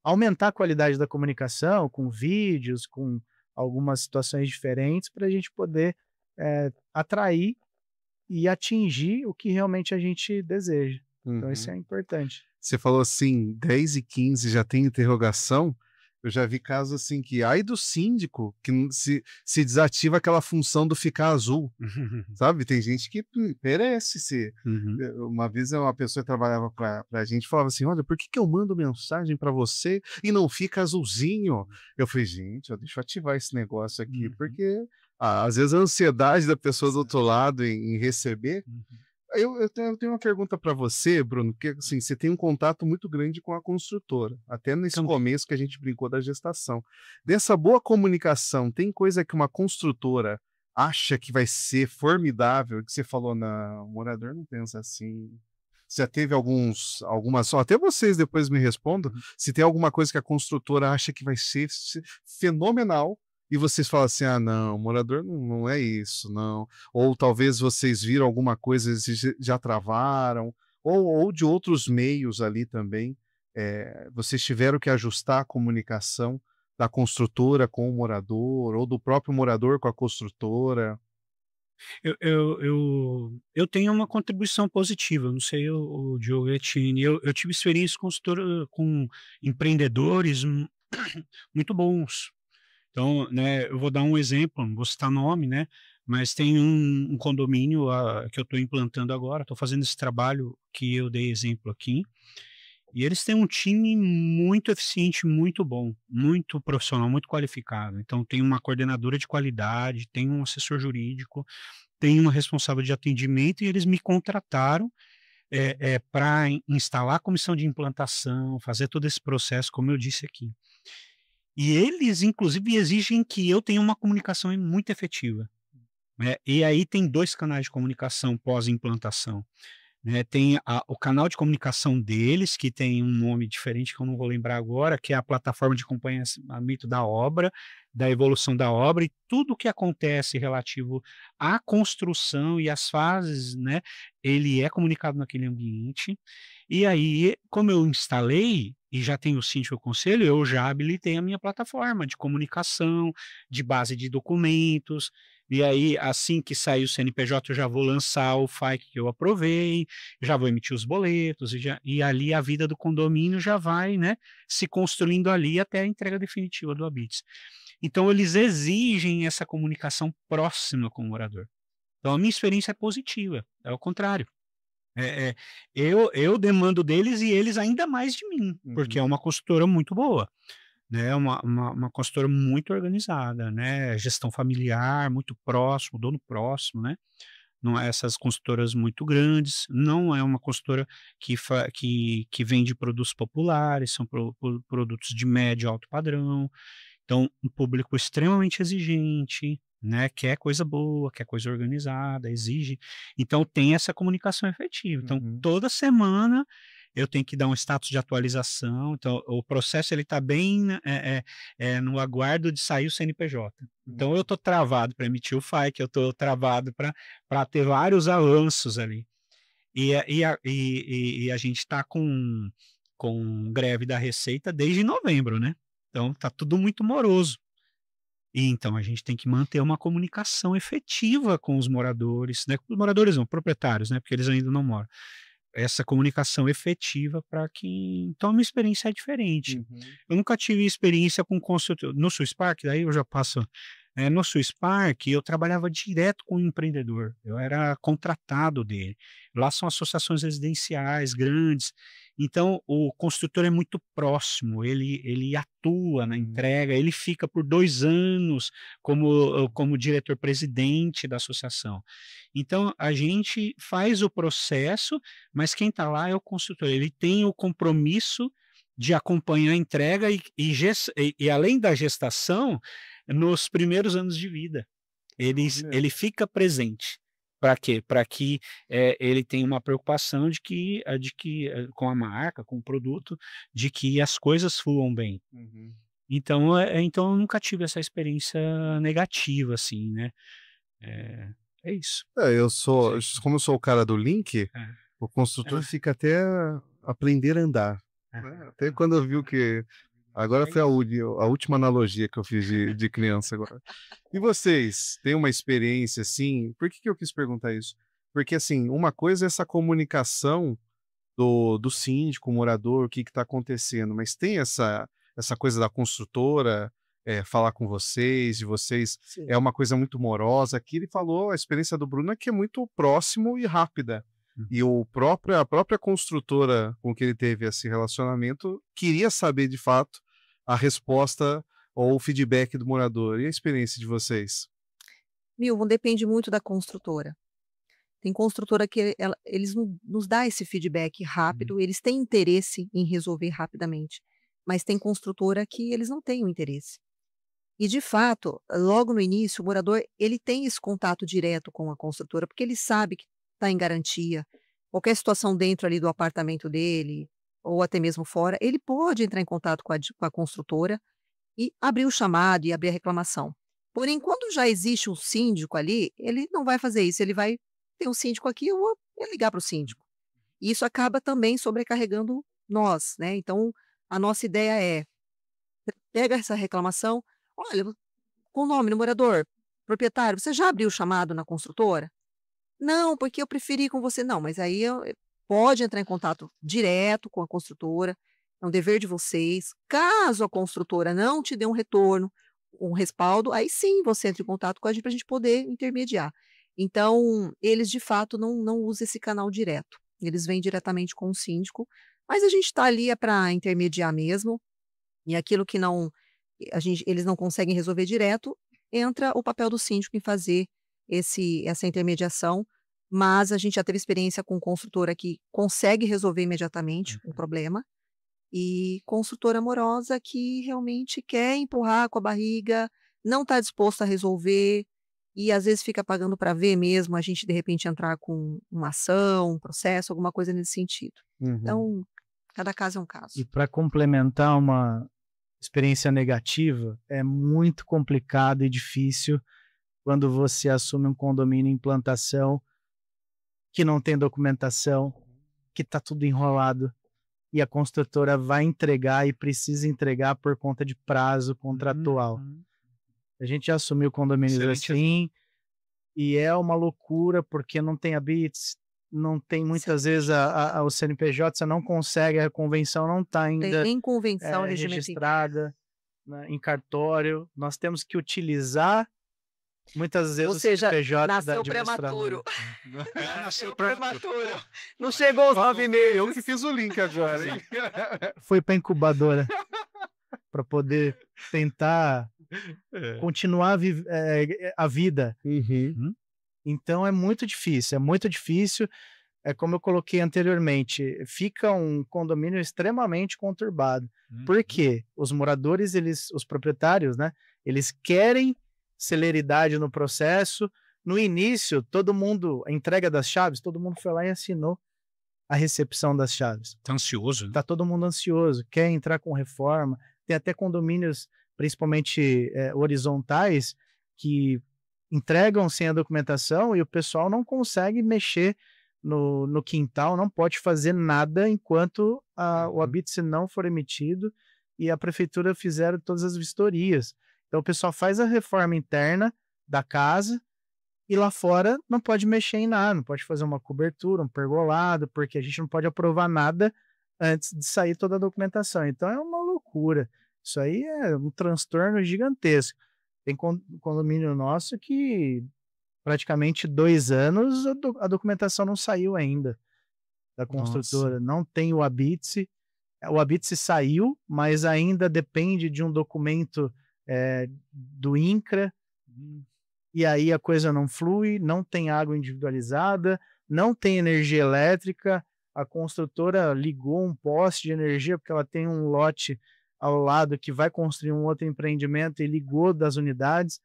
aumentar a qualidade da comunicação, com vídeos, com algumas situações diferentes, para a gente poder atrair e atingir o que realmente a gente deseja. Então, isso é importante. Você falou assim, 10h15 já tem interrogação. Eu já vi casos assim que, ai do síndico, que se desativa aquela função do ficar azul, sabe? Tem gente que merece. Uma vez uma pessoa que trabalhava pra gente falava assim, olha, por que eu mando mensagem pra você e não fica azulzinho? Eu falei, gente, deixa eu ativar esse negócio aqui, porque às vezes a ansiedade da pessoa do outro lado em receber, eu tenho uma pergunta para você, Bruno, porque assim, você tem um contato muito grande com a construtora, até nesse Também. começo que a gente brincou da gestação. Dessa boa comunicação, tem coisa que uma construtora acha que vai ser formidável, que você falou, não, o morador não pensa assim. Já teve algumas, até vocês depois me respondam, se tem alguma coisa que a construtora acha que vai ser fenomenal, e vocês falam assim, ah, não, o morador não é isso, não. Ou talvez vocês viram alguma coisa e já travaram, ou de outros meios ali também, vocês tiveram que ajustar a comunicação da construtora com o morador, ou do próprio morador com a construtora. Eu tenho uma contribuição positiva, não sei o Diogo Etini, eu tive experiência com empreendedores muito bons. Então, né, eu vou dar um exemplo, não vou citar nome, né, mas tem um condomínio que eu estou implantando agora, estou fazendo esse trabalho que eu dei exemplo aqui, e eles têm um time muito eficiente, muito bom, muito profissional, muito qualificado. Então, tem uma coordenadora de qualidade, tem um assessor jurídico, tem uma responsável de atendimento, e eles me contrataram para instalar a comissão de implantação, fazer todo esse processo, como eu disse aqui. E eles, inclusive, exigem que eu tenha uma comunicação muito efetiva, né? E aí tem 2 canais de comunicação pós-implantação, né? Tem o canal de comunicação deles, que tem um nome diferente que eu não vou lembrar agora, que é a plataforma de acompanhamento da obra, da evolução da obra, e tudo o que acontece relativo à construção e às fases, né, ele é comunicado naquele ambiente. E aí, como eu instalei e já tenho o síndico e o conselho, eu já habilitei a minha plataforma de comunicação, de base de documentos, e aí, assim que sair o CNPJ, eu já vou lançar o FAQ que eu aprovei, já vou emitir os boletos, e ali a vida do condomínio já vai, né, se construindo ali até a entrega definitiva do Habite. Então, eles exigem essa comunicação próxima com o morador. Então, a minha experiência é positiva, é o contrário. Eu demando deles e eles ainda mais de mim, porque é uma consultora muito boa, né, uma consultora muito organizada, né, gestão familiar, muito próximo, dono próximo, né, não é essas consultoras muito grandes, não é uma consultora que vende produtos populares, são produtos de médio e alto padrão, então um público extremamente exigente, né, quer coisa boa, quer coisa organizada, exige, então tem essa comunicação efetiva. Então toda semana eu tenho que dar um status de atualização, então o processo ele está bem no aguardo de sair o CNPJ. Então eu estou travado para emitir o FAQ, eu estou travado para ter vários avanços ali. E a gente está com greve da Receita desde novembro, né? Então está tudo muito moroso. E então a gente tem que manter uma comunicação efetiva com os moradores, né? Os moradores não, proprietários, né? Porque eles ainda não moram. Essa comunicação efetiva para que então a minha experiência é diferente. Eu nunca tive experiência com consultor no Swiss Park, daí eu já passo, no Swiss Park eu trabalhava direto com o empreendedor, eu era contratado dele. Lá são associações residenciais grandes, então o construtor é muito próximo, ele atua na entrega, ele fica por 2 anos como diretor-presidente da associação. Então a gente faz o processo, mas quem está lá é o construtor, ele tem o compromisso de acompanhar a entrega e além da gestação, nos primeiros anos de vida. Ele fica presente. Para quê? Para que ele tenha uma preocupação de que com a marca, com o produto, de que as coisas fluam bem. Então, então eu nunca tive essa experiência negativa, assim, né? É isso. Como eu sou o cara do link, o construtor fica até aprender a andar, né? Até quando eu vi que agora foi a última analogia que eu fiz de criança agora. E vocês têm uma experiência assim? Por que eu quis perguntar isso? Porque assim, uma coisa é essa comunicação do síndico, morador, o que está acontecendo, mas tem essa coisa da construtora falar com vocês, de vocês, Sim. é uma coisa muito morosa. Aqui ele falou, a experiência do Bruno é que é muito próximo e rápida. E a própria construtora com que ele teve esse relacionamento queria saber, de fato, a resposta ou o feedback do morador. E a experiência de vocês? Milton, depende muito da construtora. Tem construtora que eles nos dá esse feedback rápido, eles têm interesse em resolver rapidamente, mas tem construtora que eles não têm o interesse. E de fato, logo no início, o morador ele tem esse contato direto com a construtora, porque ele sabe que está em garantia. Qualquer situação dentro ali do apartamento dele, ou até mesmo fora, ele pode entrar em contato com a construtora e abrir o chamado e abrir a reclamação. Porém, quando já existe um síndico ali, ele não vai fazer isso, ele vai ter um síndico aqui, eu vou ligar para o síndico. E isso acaba também sobrecarregando nós, né? Então, a nossa ideia é, pega essa reclamação, olha, com o nome do morador, proprietário, você já abriu o chamado na construtora? Não, porque eu preferi com você. Não, mas aí pode entrar em contato direto com a construtora, é um dever de vocês. Caso a construtora não te dê um retorno, um respaldo, aí sim você entra em contato com a gente para a gente poder intermediar. Então, eles de fato não usam esse canal direto. Eles vêm diretamente com o síndico, mas a gente está ali para intermediar mesmo, e aquilo que eles não conseguem resolver direto, entra o papel do síndico em fazer essa intermediação, mas a gente já teve experiência com construtora que consegue resolver imediatamente o problema, e construtora amorosa que realmente quer empurrar com a barriga, não está disposto a resolver, e às vezes fica pagando para ver mesmo a gente de repente entrar com uma ação, um processo, alguma coisa nesse sentido. Então, cada caso é um caso. E para complementar uma experiência negativa, é muito complicado e difícil quando você assume um condomínio em implantação que não tem documentação, que está tudo enrolado, e a construtora vai entregar e precisa entregar por conta de prazo contratual. A gente já assumiu condomínios assim, e é uma loucura, porque não tem habits, não tem muitas vezes o CNPJ, você não consegue, a convenção não está ainda Tem convenção, registrada, né, em cartório. Nós temos que utilizar muitas vezes ou seja, o CNPJ nasceu da prematuro. Nasceu prematuro. Não chegou aos 9 meses. Eu que fiz o link agora, hein? Foi para incubadora para poder tentar continuar a vida. Então é muito difícil, É como eu coloquei anteriormente, fica um condomínio extremamente conturbado. Por quê? Os moradores, os proprietários, né? Eles querem celeridade no processo. No início, a entrega das chaves, todo mundo foi lá e assinou a recepção das chaves. Tá ansioso, né? Tá todo mundo ansioso, quer entrar com reforma. Tem até condomínios, principalmente horizontais, que entregam sem a documentação e o pessoal não consegue mexer no quintal, não pode fazer nada enquanto o habite não for emitido e a prefeitura fizer todas as vistorias. Então o pessoal faz a reforma interna da casa e lá fora não pode mexer em nada, não pode fazer uma cobertura, um pergolado, porque a gente não pode aprovar nada antes de sair toda a documentação. Então é uma loucura. Isso aí é um transtorno gigantesco. Tem condomínio nosso que praticamente 2 anos a documentação não saiu ainda da construtora. Nossa. Não tem o habite. O habite saiu, mas ainda depende de um documento do INCRA. E aí a coisa não flui, não tem água individualizada, não tem energia elétrica. A construtora ligou um poste de energia porque ela tem um lote ao lado que vai construir um outro empreendimento e ligou das unidades.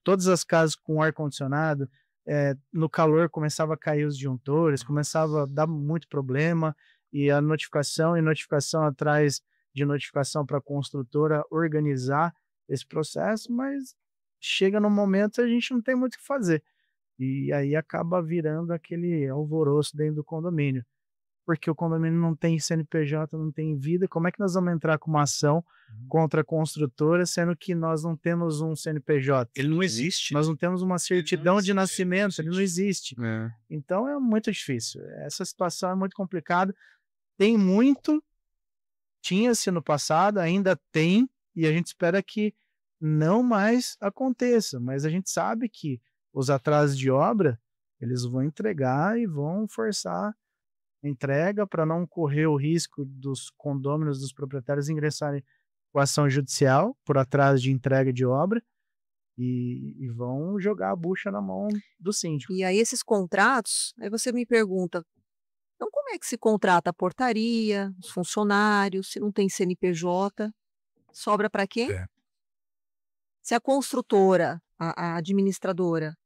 Todas as casas com ar-condicionado, no calor começava a cair os disjuntores, começava a dar muito problema, e a notificação atrás de notificação para a construtora organizar esse processo, mas chega no momento a gente não tem muito o que fazer. E aí acaba virando aquele alvoroço dentro do condomínio. Porque o condomínio não tem CNPJ, não tem vida, como é que nós vamos entrar com uma ação contra a construtora, sendo que nós não temos um CNPJ? Ele não existe. Nós não temos uma certidão de nascimento, ele não existe. Então é muito difícil. Essa situação é muito complicada. Tinha-se no passado, ainda tem, e a gente espera que não mais aconteça, mas a gente sabe que os atrasos de obra, eles vão entregar e vão forçar entrega para não correr o risco dos condôminos, dos proprietários ingressarem com ação judicial por atraso de entrega de obra. e vão jogar a bucha na mão do síndico. E aí esses contratos, aí você me pergunta, então como é que se contrata a portaria, os funcionários, se não tem CNPJ, sobra para quem? É. Se a construtora, a administradora,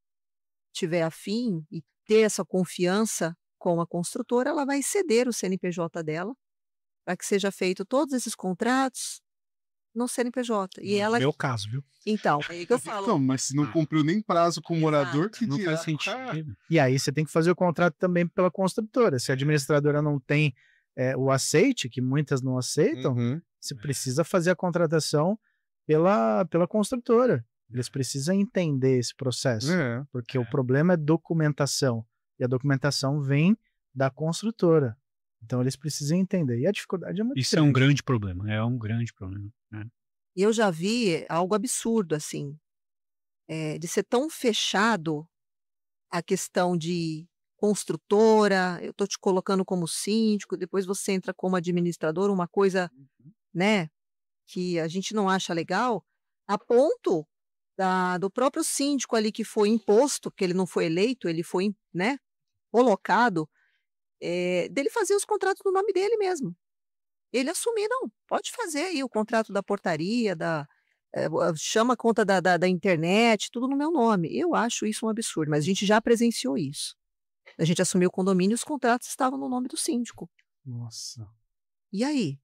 tiver afim e ter essa confiança com a construtora, ela vai ceder o CNPJ dela para que seja feito todos esses contratos no CNPJ. E ela, Meu caso, viu? então, é aí que eu falo. Então, mas se não cumpriu nem prazo com o morador, que Não dirá faz com o cara? sentido. E aí você tem que fazer o contrato também pela construtora. Se a administradora não tem o aceite, que muitas não aceitam, Uhum. você precisa fazer a contratação pela construtora. Eles precisam entender esse processo, É. porque o problema é documentação, e a documentação vem da construtora. Então eles precisam entender. E a dificuldade é muito Isso é um grande problema, é um grande problema, né? E eu já vi algo absurdo, assim, de ser tão fechado a questão de construtora, eu estou te colocando como síndico, depois você entra como administrador, uma coisa, né, que a gente não acha legal, a ponto do próprio síndico ali que foi imposto, que ele não foi eleito, ele foi, né, colocado, dele fazer os contratos no nome dele mesmo. Ele assumir, não, pode fazer aí o contrato da portaria, chama a conta da internet, tudo no meu nome. Eu acho isso um absurdo, mas a gente já presenciou isso. A gente assumiu o condomínio e os contratos estavam no nome do síndico. Nossa. E aí?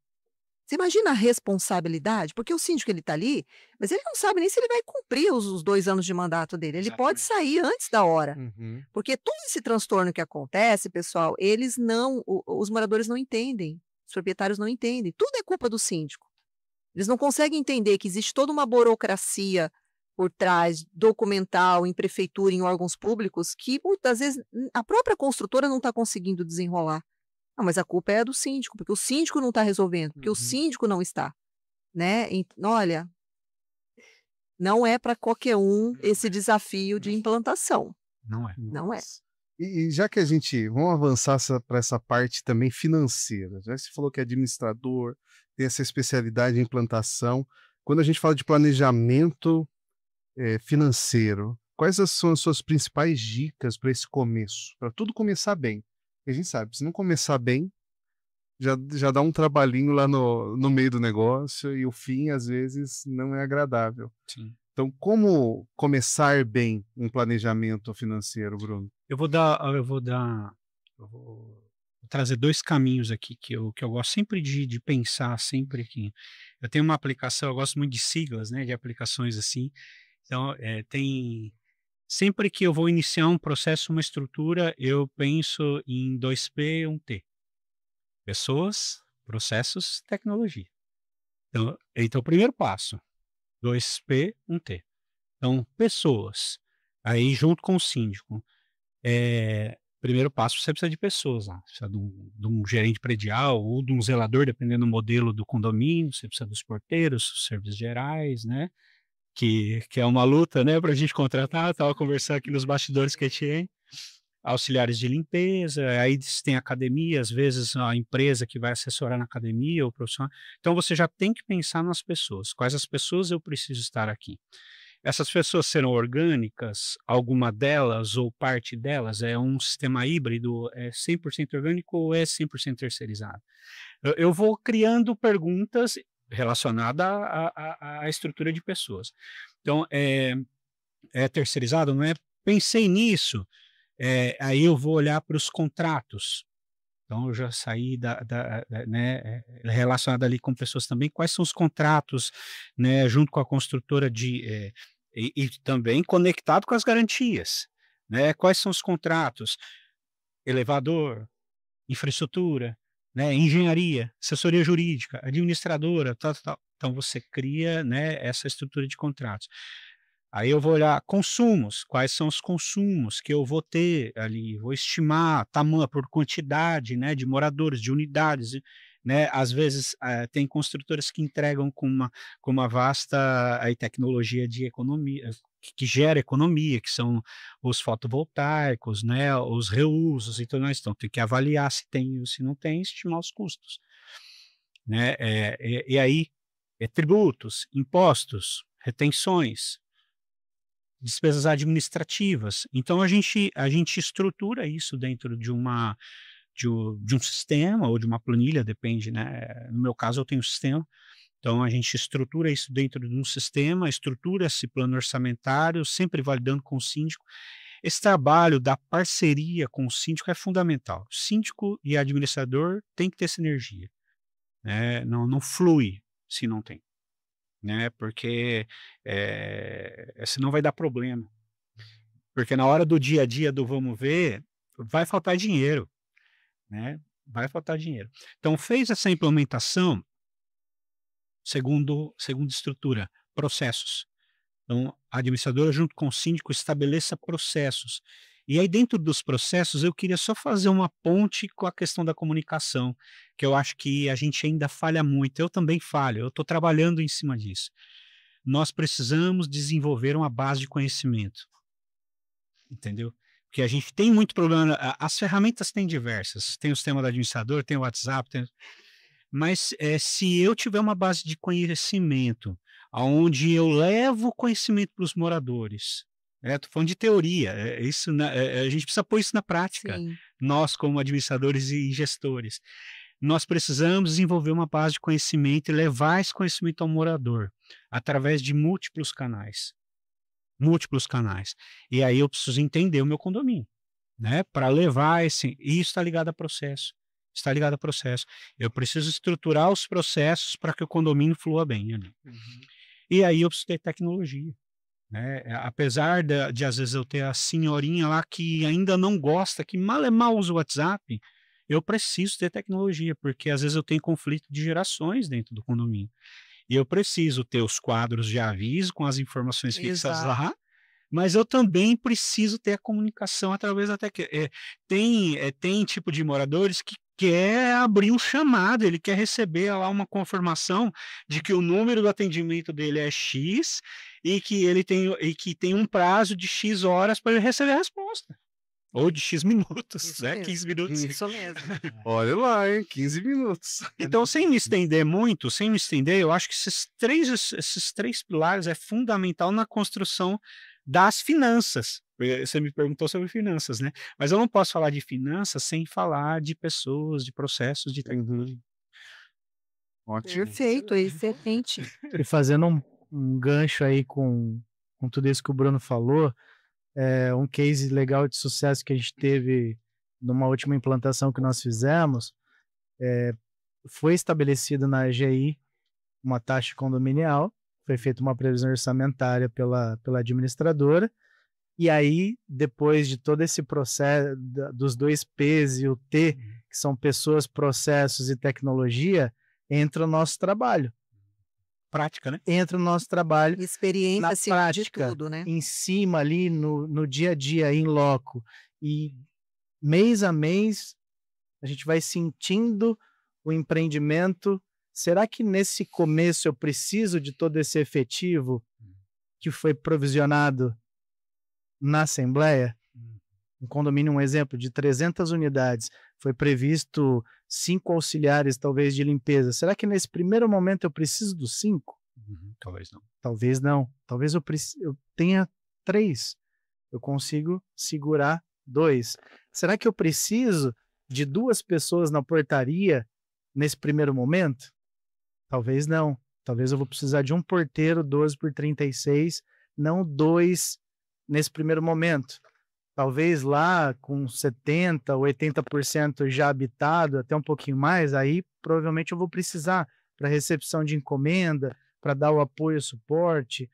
Você imagina a responsabilidade? Porque o síndico ele está ali, mas ele não sabe nem se ele vai cumprir os 2 anos de mandato dele. Ele pode sair antes da hora. Uhum. Porque todo esse transtorno que acontece, pessoal, eles não, os moradores não entendem, os proprietários não entendem. Tudo é culpa do síndico. Eles não conseguem entender que existe toda uma burocracia por trás, documental, em prefeitura, em órgãos públicos, que muitas vezes a própria construtora não está conseguindo desenrolar. Não, mas a culpa é do síndico, porque o síndico não está resolvendo, porque o síndico não está, né? Olha, não é para qualquer um esse desafio de implantação. Não é. Não é. Nossa. E já que vamos avançar para essa parte também financeira, já que você falou que é administrador, tem essa especialidade em implantação, quando a gente fala de planejamento financeiro, quais são as suas principais dicas para esse começo, para tudo começar bem? Porque a gente sabe, se não começar bem, já dá um trabalhinho lá no meio do negócio e o fim, às vezes, não é agradável. Sim. Então, como começar bem um planejamento financeiro, Bruno? Eu vou trazer 2 caminhos aqui que eu gosto sempre de pensar sempre aqui. Eu tenho uma aplicação, eu gosto muito de siglas, né, de aplicações assim. Então, sempre que eu vou iniciar um processo, uma estrutura, eu penso em 2P e 1T. Pessoas, processos, tecnologia. Então, o primeiro passo, 2P, 1T. Então, pessoas, aí junto com o síndico. Primeiro passo, você precisa de pessoas lá. Você precisa de um gerente predial ou de um zelador, dependendo do modelo do condomínio. Você precisa dos porteiros, dos serviços gerais, né? Que é uma luta, né, para a gente contratar. Estava conversando aqui nos bastidores que tinha. Auxiliares de limpeza, aí tem academia, às vezes a empresa que vai assessorar na academia ou profissional. Então você já tem que pensar nas pessoas. Quais as pessoas eu preciso estar aqui? Essas pessoas serão orgânicas, alguma delas ou parte delas é um sistema híbrido, é 100% orgânico ou é 100% terceirizado? Eu vou criando perguntas relacionadas à estrutura de pessoas. Então, é terceirizado, não é? Pensei nisso, aí eu vou olhar para os contratos. Então, eu já saí né, relacionado ali com pessoas também. Quais são os contratos, né, junto com a construtora e também conectado com as garantias, né? Quais são os contratos? Elevador, infraestrutura, né, engenharia, assessoria jurídica, administradora, tal, tal, tal. Então, você cria, né, essa estrutura de contratos. Aí eu vou olhar consumos, quais são os consumos que eu vou ter ali, vou estimar tamanho por quantidade, né, de moradores, de unidades, né, às vezes tem construtoras que entregam com uma vasta aí, tecnologia de economia, que gera economia, que são os fotovoltaicos, né, os reusos e tudo mais. Então tem que avaliar se tem ou se não tem, estimar os custos, né, e aí tributos, impostos, retenções, despesas administrativas. Então, a gente estrutura isso dentro de um sistema ou de uma planilha, depende, né? No meu caso, eu tenho um sistema. Então, a gente estrutura isso dentro de um sistema, estrutura esse plano orçamentário, sempre validando com o síndico. Esse trabalho da parceria com o síndico é fundamental. O síndico e administrador têm que ter sinergia, né? Não flui se não tem, né? Porque senão vai dar problema. Porque na hora do dia a dia do vamos ver, vai faltar dinheiro, né? Vai faltar dinheiro. Então, fez essa implementação, segunda estrutura, processos. Então, a administradora, junto com o síndico, estabeleça processos. E aí, dentro dos processos, eu queria só fazer uma ponte com a questão da comunicação, que eu acho que a gente ainda falha muito. Eu também falho, eu estou trabalhando em cima disso. Nós precisamos desenvolver uma base de conhecimento. Entendeu? Porque a gente tem muito problema. As ferramentas têm diversas. Tem o sistema do administrador, tem o WhatsApp, mas se eu tiver uma base de conhecimento, onde eu levo conhecimento para os moradores, estou falando de teoria, isso a gente precisa pôr isso na prática. Sim. Nós, como administradores e gestores, nós precisamos desenvolver uma base de conhecimento e levar esse conhecimento ao morador, através de múltiplos canais. E aí eu preciso entender o meu condomínio, né? Para levar e isso está ligado a processo. Eu preciso estruturar os processos para que o condomínio flua bem ali. E aí eu preciso ter tecnologia, né? Apesar de às vezes eu ter a senhorinha lá que ainda não gosta, que mal usa o WhatsApp, eu preciso ter tecnologia, porque às vezes eu tenho conflito de gerações dentro do condomínio. E eu preciso ter os quadros de aviso com as informações fixadas lá, mas eu também preciso ter a comunicação através até que tem tipo de moradores que quer abrir um chamado, ele quer receber lá uma confirmação de que o número do atendimento dele é X e que tem um prazo de X horas para ele receber a resposta. Ou de X minutos, Isso né? mesmo. 15 minutos. Isso mesmo. Olha lá, hein? 15 minutos. Então, sem me estender, eu acho que esses três pilares é fundamental na construção das finanças. Você me perguntou sobre finanças, né? Mas eu não posso falar de finanças sem falar de pessoas, de processos, de tecnologia. Ótimo. Perfeito, excelente. E fazendo um gancho aí com tudo isso que o Bruno falou, um case legal de sucesso que a gente teve numa última implantação que nós fizemos, foi estabelecida na AGI uma taxa condominial, foi feita uma previsão orçamentária pela administradora, e aí, depois de todo esse processo dos 2 P's e o T, que são pessoas, processos e tecnologia, entra o nosso trabalho. Prática, né? Entra o nosso trabalho Experiência na acima de prática, tudo, né? em cima ali, no dia a dia, em loco. E mês a mês, a gente vai sentindo o empreendimento. Será que nesse começo eu preciso de todo esse efetivo que foi provisionado na Assembleia? Um condomínio, um exemplo, de 300 unidades, foi previsto 5 auxiliares, talvez, de limpeza. Será que nesse primeiro momento eu preciso dos 5? Talvez não. Talvez não. Talvez eu tenha 3. Eu consigo segurar 2. Será que eu preciso de 2 pessoas na portaria nesse primeiro momento? Talvez não. Talvez eu vou precisar de um porteiro 12 por 36, não 2 nesse primeiro momento. Talvez lá com 70%, 80% já habitado, até um pouquinho mais, aí provavelmente eu vou precisar para recepção de encomenda, para dar o apoio e suporte,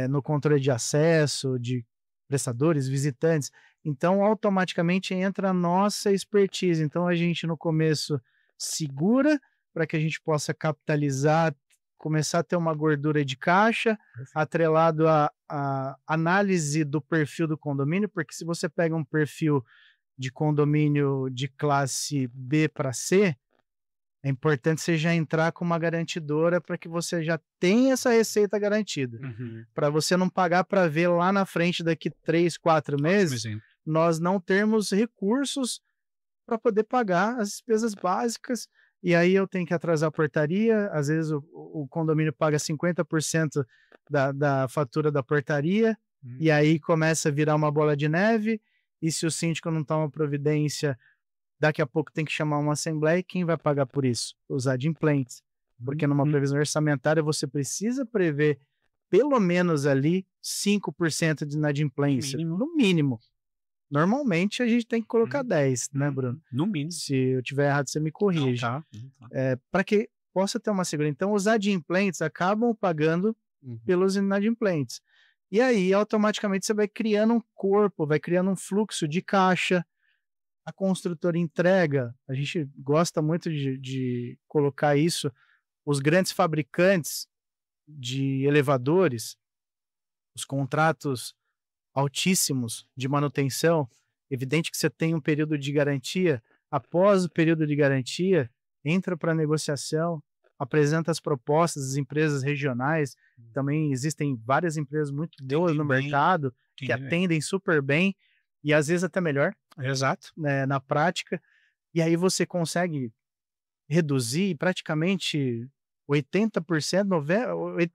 no controle de acesso, de prestadores, visitantes. Então, automaticamente entra a nossa expertise. Então, a gente no começo segura para que a gente possa capitalizar, começar a ter uma gordura de caixa, atrelado à análise do perfil do condomínio, porque se você pega um perfil de condomínio de classe B para C, é importante você já entrar com uma garantidora para que você já tenha essa receita garantida. Para você não pagar para ver lá na frente daqui 3, 4 meses, nós não termos recursos para poder pagar as despesas básicas. E aí eu tenho que atrasar a portaria, às vezes o condomínio paga 50% da fatura da portaria, E aí começa a virar uma bola de neve, e se o síndico não toma providência, daqui a pouco tem que chamar uma assembleia, e quem vai pagar por isso? Os adimplentes. Porque numa previsão orçamentária você precisa prever pelo menos ali 5% de inadimplência, no mínimo. Normalmente a gente tem que colocar 10, né, Bruno? No mínimo. Se eu tiver errado, você me corrige. Tá. Para que possa ter uma segurança. Então, os adimplentes acabam pagando pelos inadimplentes. E aí, automaticamente, você vai criando um corpo, vai criando um fluxo de caixa. A construtora entrega, a gente gosta muito de colocar isso, os grandes fabricantes de elevadores, os contratos altíssimos de manutenção, evidente que você tem um período de garantia, após o período de garantia, entra para negociação, apresenta as propostas das empresas regionais, também existem várias empresas muito boas no mercado, que atendem super bem, e às vezes até melhor, Exato. né, na prática, e aí você consegue reduzir praticamente 80%,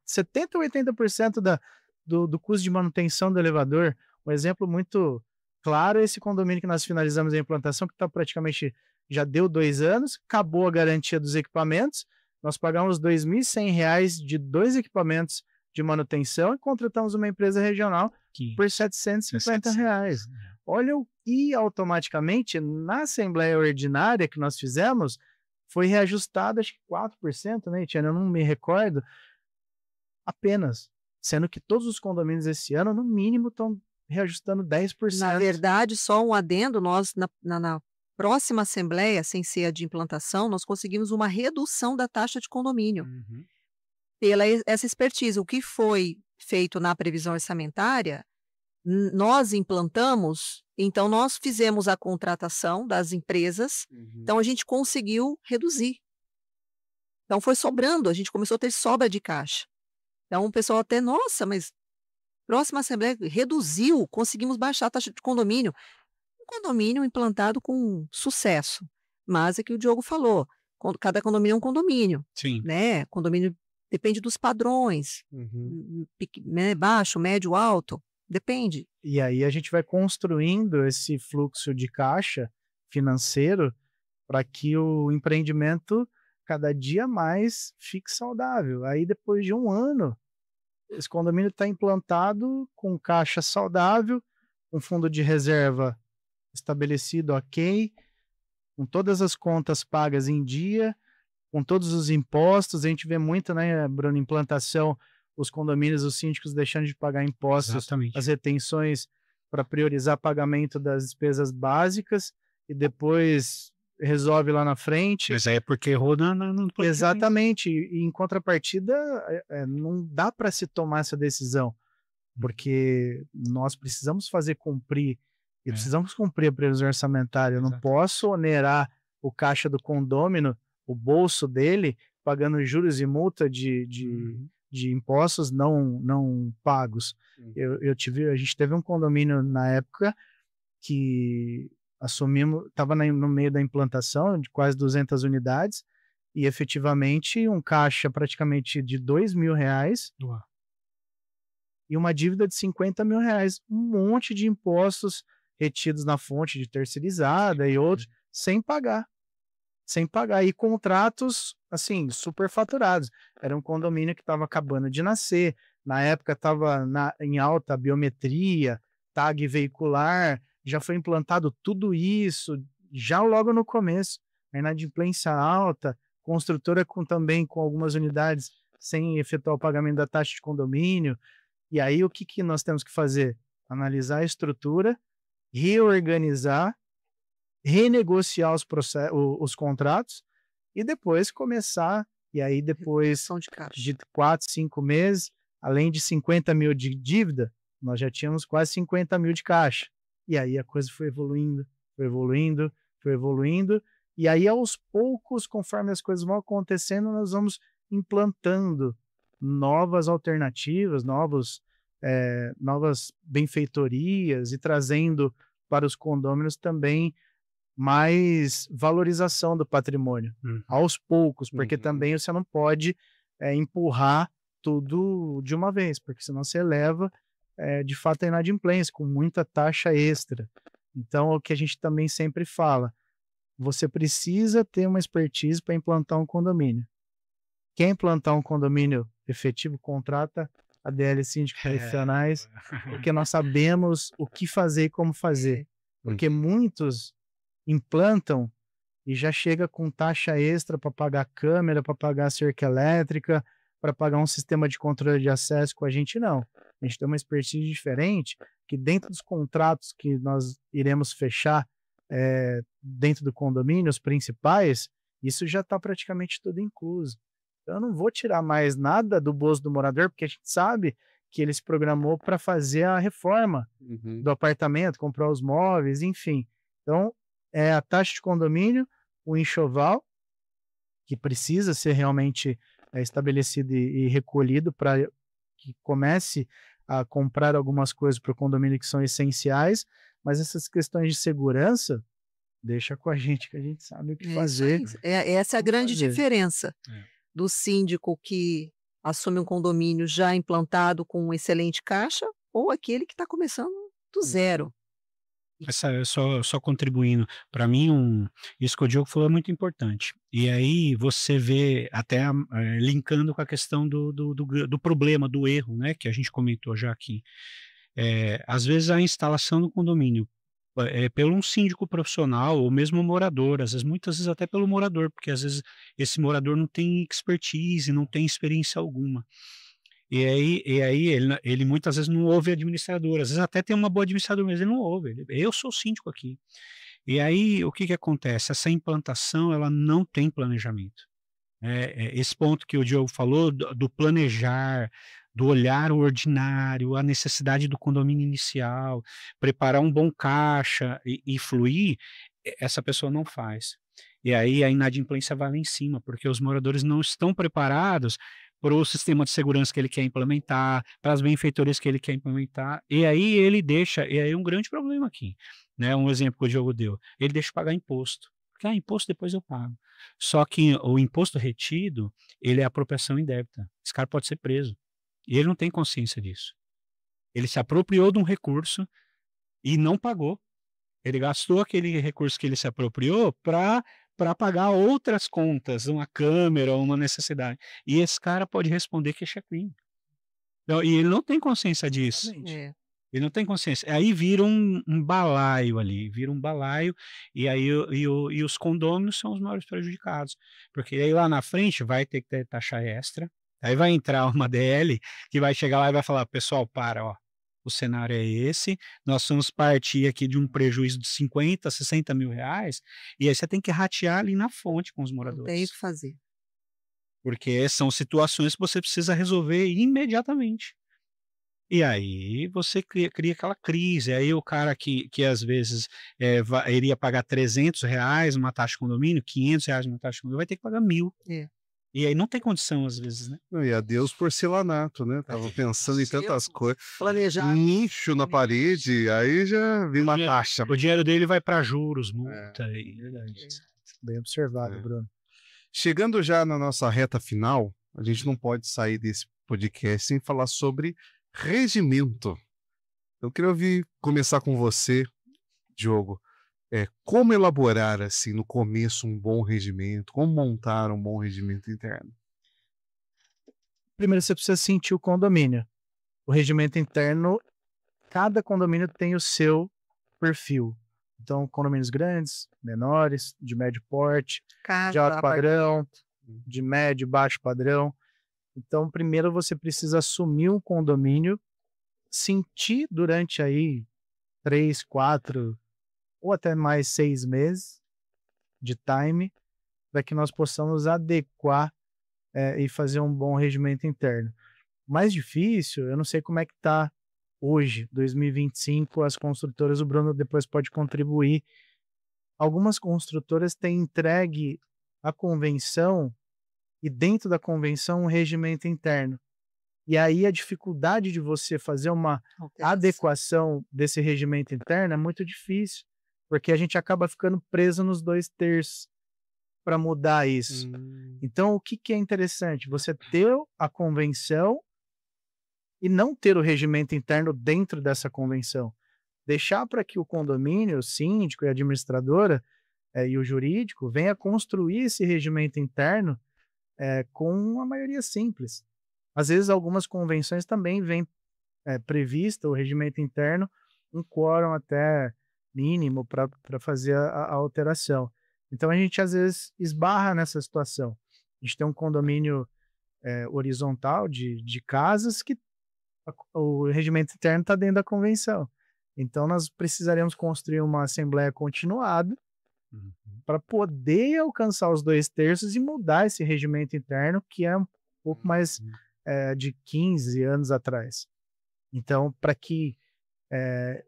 70% ou 80% do custo de manutenção do elevador. Um exemplo muito claro é esse condomínio que nós finalizamos a implantação, que está praticamente, já deu 2 anos, acabou a garantia dos equipamentos, nós pagamos R$ 2.100 de 2 equipamentos de manutenção e contratamos uma empresa regional por R$ 750. Olha, e automaticamente, na Assembleia Ordinária que nós fizemos, foi reajustado, acho que 4%, né, Tiana? Eu não me recordo, apenas. Sendo que todos os condomínios esse ano, no mínimo, estão reajustando 10%. Na verdade, só um adendo, nós, na próxima Assembleia, sem ser a de implantação, nós conseguimos uma redução da taxa de condomínio. Pela essa expertise. O que foi feito na previsão orçamentária, nós implantamos, então nós fizemos a contratação das empresas, então a gente conseguiu reduzir. Então foi sobrando, a gente começou a ter sobra de caixa. Então o pessoal até, nossa, mas próxima Assembleia reduziu, conseguimos baixar a taxa de condomínio. Um condomínio implantado com sucesso, mas é que o Diogo falou, cada condomínio é um condomínio. Sim. Né? Condomínio depende dos padrões, né? Baixo, médio, alto. Depende. E aí a gente vai construindo esse fluxo de caixa financeiro para que o empreendimento cada dia mais fique saudável. Aí depois de 1 ano, esse condomínio está implantado com caixa saudável, com fundo de reserva estabelecido ok, com todas as contas pagas em dia, com todos os impostos. A gente vê muito, né, Bruno, implantação, os condomínios, os síndicos deixando de pagar impostos, Exatamente. as retenções para priorizar pagamento das despesas básicas e depois resolve lá na frente. Mas aí é porque errou no Exatamente. E em contrapartida, não dá para se tomar essa decisão, porque nós precisamos fazer cumprir, e precisamos cumprir a previsão orçamentária. Eu não posso onerar o caixa do condômino, o bolso dele, pagando juros e multa de impostos não pagos. A gente teve um condomínio na época que assumimos, estava no meio da implantação de quase 200 unidades e efetivamente um caixa praticamente de R$2.000 e uma dívida de R$50 mil, um monte de impostos retidos na fonte de terceirizada e outros sem pagar, e contratos assim superfaturados. Era um condomínio que estava acabando de nascer, na época estava em alta biometria, tag veicular, já foi implantado tudo isso, já logo no começo, a inadimplência alta, construtora também com algumas unidades sem efetuar o pagamento da taxa de condomínio. E aí o que nós temos que fazer? Analisar a estrutura, reorganizar, renegociar os contratos e depois começar, e aí depois de 4, 5 meses, além de 50 mil de dívida, nós já tínhamos quase 50 mil de caixa. E aí a coisa foi evoluindo, e aí aos poucos, conforme as coisas vão acontecendo, nós vamos implantando novas alternativas, novas benfeitorias e trazendo para os condôminos também mais valorização do patrimônio, aos poucos, porque também você não pode empurrar tudo de uma vez, porque senão você eleva de fato, a inadimplência, com muita taxa extra. Então, o que a gente também sempre fala, você precisa ter uma expertise para implantar um condomínio. Quer implantar um condomínio efetivo, contrata a DL Síndicos Profissionais, porque nós sabemos o que fazer e como fazer. Porque muitos implantam e já chega com taxa extra para pagar câmera, para pagar cerca elétrica, para pagar um sistema de controle de acesso. Com a gente, não. A gente tem uma expertise diferente, que dentro dos contratos que nós iremos fechar dentro do condomínio, os principais, isso já está praticamente tudo incluso. Então, eu não vou tirar mais nada do bolso do morador, porque a gente sabe que ele se programou para fazer a reforma do apartamento, comprar os móveis, enfim. Então, é a taxa de condomínio, o enxoval, que precisa ser realmente estabelecido e recolhido para que comece a comprar algumas coisas para o condomínio que são essenciais, mas essas questões de segurança, deixa com a gente, que a gente sabe o que fazer. Essa é a grande diferença do síndico que assume um condomínio já implantado com um excelente caixa ou aquele que está começando do zero. Só contribuindo, para mim, isso que o Diogo falou é muito importante. E aí você vê, até linkando com a questão do problema, do erro, né, que a gente comentou já aqui. Às vezes a instalação do condomínio pelo um síndico profissional ou mesmo morador, muitas vezes até pelo morador, porque às vezes esse morador não tem expertise, não tem experiência alguma. E aí ele muitas vezes não ouve administrador, às vezes até tem uma boa administradora, mas ele não ouve, eu sou síndico aqui. E aí o que acontece? Essa implantação, ela não tem planejamento. Esse ponto que o Diogo falou, do planejar, do olhar o ordinário, a necessidade do condomínio inicial, preparar um bom caixa e fluir, essa pessoa não faz. E aí a inadimplência vai lá em cima, porque os moradores não estão preparados para o sistema de segurança que ele quer implementar, para as benfeitorias que ele quer implementar, e aí ele deixa, e aí é um grande problema aqui, né? Um exemplo que o Diogo deu, ele deixa de pagar imposto, porque imposto depois eu pago. Só que o imposto retido, ele é apropriação indébita, esse cara pode ser preso, e ele não tem consciência disso. Ele se apropriou de um recurso e não pagou, ele gastou aquele recurso que ele se apropriou para pagar outras contas, uma câmera ou uma necessidade. E esse cara pode responder que é crime. Então, e ele não tem consciência disso. Ele não tem consciência. Aí vira um balaio ali, e aí e os condôminos são os maiores prejudicados. Porque aí lá na frente vai ter que ter taxa extra, aí vai entrar uma DL que vai chegar lá e vai falar, pessoal, o cenário é esse, nós vamos partir aqui de um prejuízo de 50, 60 mil reais, e aí você tem que ratear ali na fonte com os moradores. Não tem o que fazer. Porque são situações que você precisa resolver imediatamente. E aí você cria aquela crise, aí o cara que às vezes iria pagar 300 reais uma taxa de condomínio, 500 reais uma taxa de condomínio, vai ter que pagar 1.000. E aí não tem condição, às vezes, né? E adeus porcelanato, né? Tava pensando em tantas coisas. Planejar. Nicho na parede, aí já vem uma taxa. O dinheiro dele vai para juros, multa. Bem observado, Bruno. Chegando já na nossa reta final, a gente não pode sair desse podcast sem falar sobre regimento. Eu queria começar com você, Diogo. Como elaborar, assim, no começo, um bom regimento? Como montar um bom regimento interno? Primeiro, você precisa sentir o condomínio. O regimento interno, cada condomínio tem o seu perfil. Então, condomínios grandes, menores, de médio porte, de alto padrão, de médio e baixo padrão. Então, primeiro você precisa assumir um condomínio, sentir durante aí 3, 4 ou até mais 6 meses de time, para que nós possamos adequar e fazer um bom regimento interno. Mais difícil, eu não sei como é que está hoje, 2025, as construtoras, o Bruno depois pode contribuir. Algumas construtoras têm entregue a convenção e dentro da convenção um regimento interno. E aí a dificuldade de você fazer uma adequação desse regimento interno é muito difícil, porque a gente acaba ficando preso nos 2/3 para mudar isso. Então, o que é interessante? Você ter a convenção e não ter o regimento interno dentro dessa convenção. Deixar para que o condomínio, o síndico e a administradora e o jurídico venha construir esse regimento interno com uma maioria simples. Às vezes, algumas convenções também vêm prevista o regimento interno, um quórum até mínimo para fazer a alteração. Então, a gente às vezes esbarra nessa situação. A gente tem um condomínio horizontal de casas que o regimento interno está dentro da convenção. Então, nós precisaremos construir uma assembleia continuada para poder alcançar os 2/3 e mudar esse regimento interno, que é um pouco mais de 15 anos atrás. Então, para que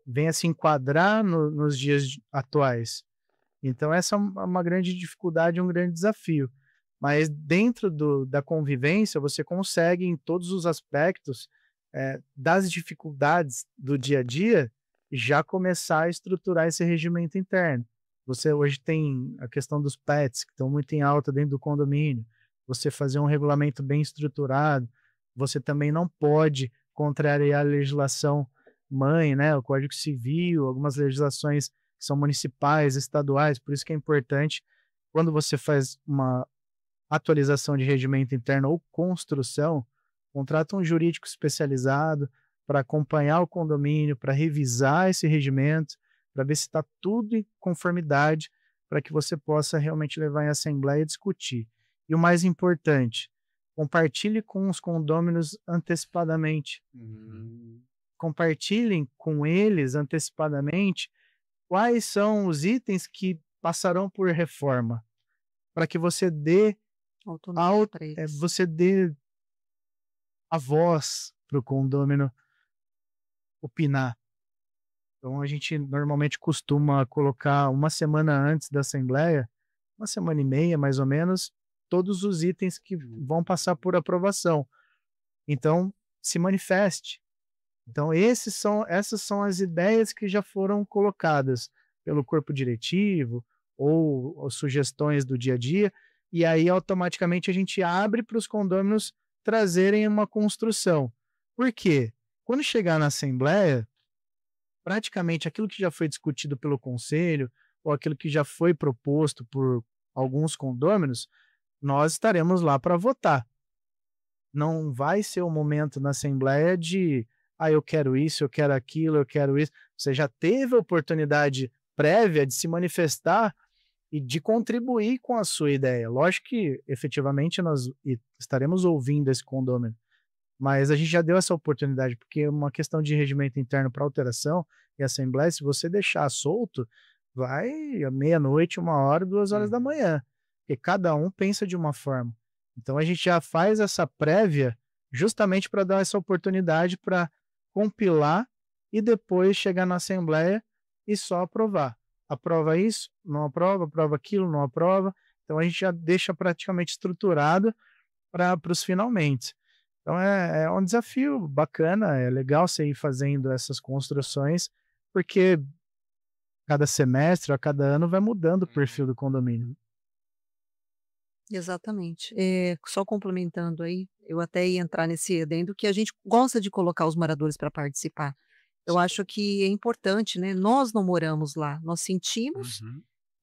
venha se enquadrar nos dias atuais. Então, essa é uma grande dificuldade, um grande desafio. Mas dentro da convivência, você consegue, em todos os aspectos das dificuldades do dia a dia, já começar a estruturar esse regimento interno. Você hoje tem a questão dos pets, que estão muito em alta dentro do condomínio. Você fazer um regulamento bem estruturado. Você também não pode contrariar a legislação mãe, né? O Código Civil, algumas legislações que são municipais, estaduais. Por isso que é importante, quando você faz uma atualização de regimento interno ou construção, contrata um jurídico especializado para acompanhar o condomínio, para revisar esse regimento, para ver se está tudo em conformidade, para que você possa realmente levar em assembleia e discutir. E o mais importante, compartilhe com os condôminos antecipadamente. Compartilhem com eles antecipadamente quais são os itens que passarão por reforma, para que você dê você dê a voz para o condômino opinar. Então, a gente normalmente costuma colocar uma semana antes da assembleia, uma semana e meia, mais ou menos, todos os itens que vão passar por aprovação. Então, se manifeste. Então, essas são as ideias que já foram colocadas pelo corpo diretivo ou sugestões do dia a dia, e aí automaticamente a gente abre para os condôminos trazerem uma construção. Por quê? Quando chegar na assembleia, praticamente aquilo que já foi discutido pelo conselho ou aquilo que já foi proposto por alguns condôminos, nós estaremos lá para votar. Não vai ser o momento na assembleia de eu quero isso, eu quero aquilo, eu quero isso. Você já teve a oportunidade prévia de se manifestar e de contribuir com a sua ideia. Lógico que, efetivamente, nós estaremos ouvindo esse condômino, mas a gente já deu essa oportunidade, porque é uma questão de regimento interno para alteração e assembleia, se você deixar solto, vai à meia-noite, 1h, 2h da manhã, porque cada um pensa de uma forma. Então, a gente já faz essa prévia justamente para dar essa oportunidade para compilar e depois chegar na assembleia e só aprovar. Aprova isso, não aprova, aprova aquilo, não aprova. Então, a gente já deixa praticamente estruturado para os finalmente. Então, é um desafio bacana, é legal você ir fazendo essas construções, porque cada semestre, a cada ano, vai mudando o perfil do condomínio. Exatamente. Só complementando aí, eu até ia entrar nesse adendo que a gente gosta de colocar os moradores para participar. Eu acho que é importante, né? Nós não moramos lá, nós sentimos,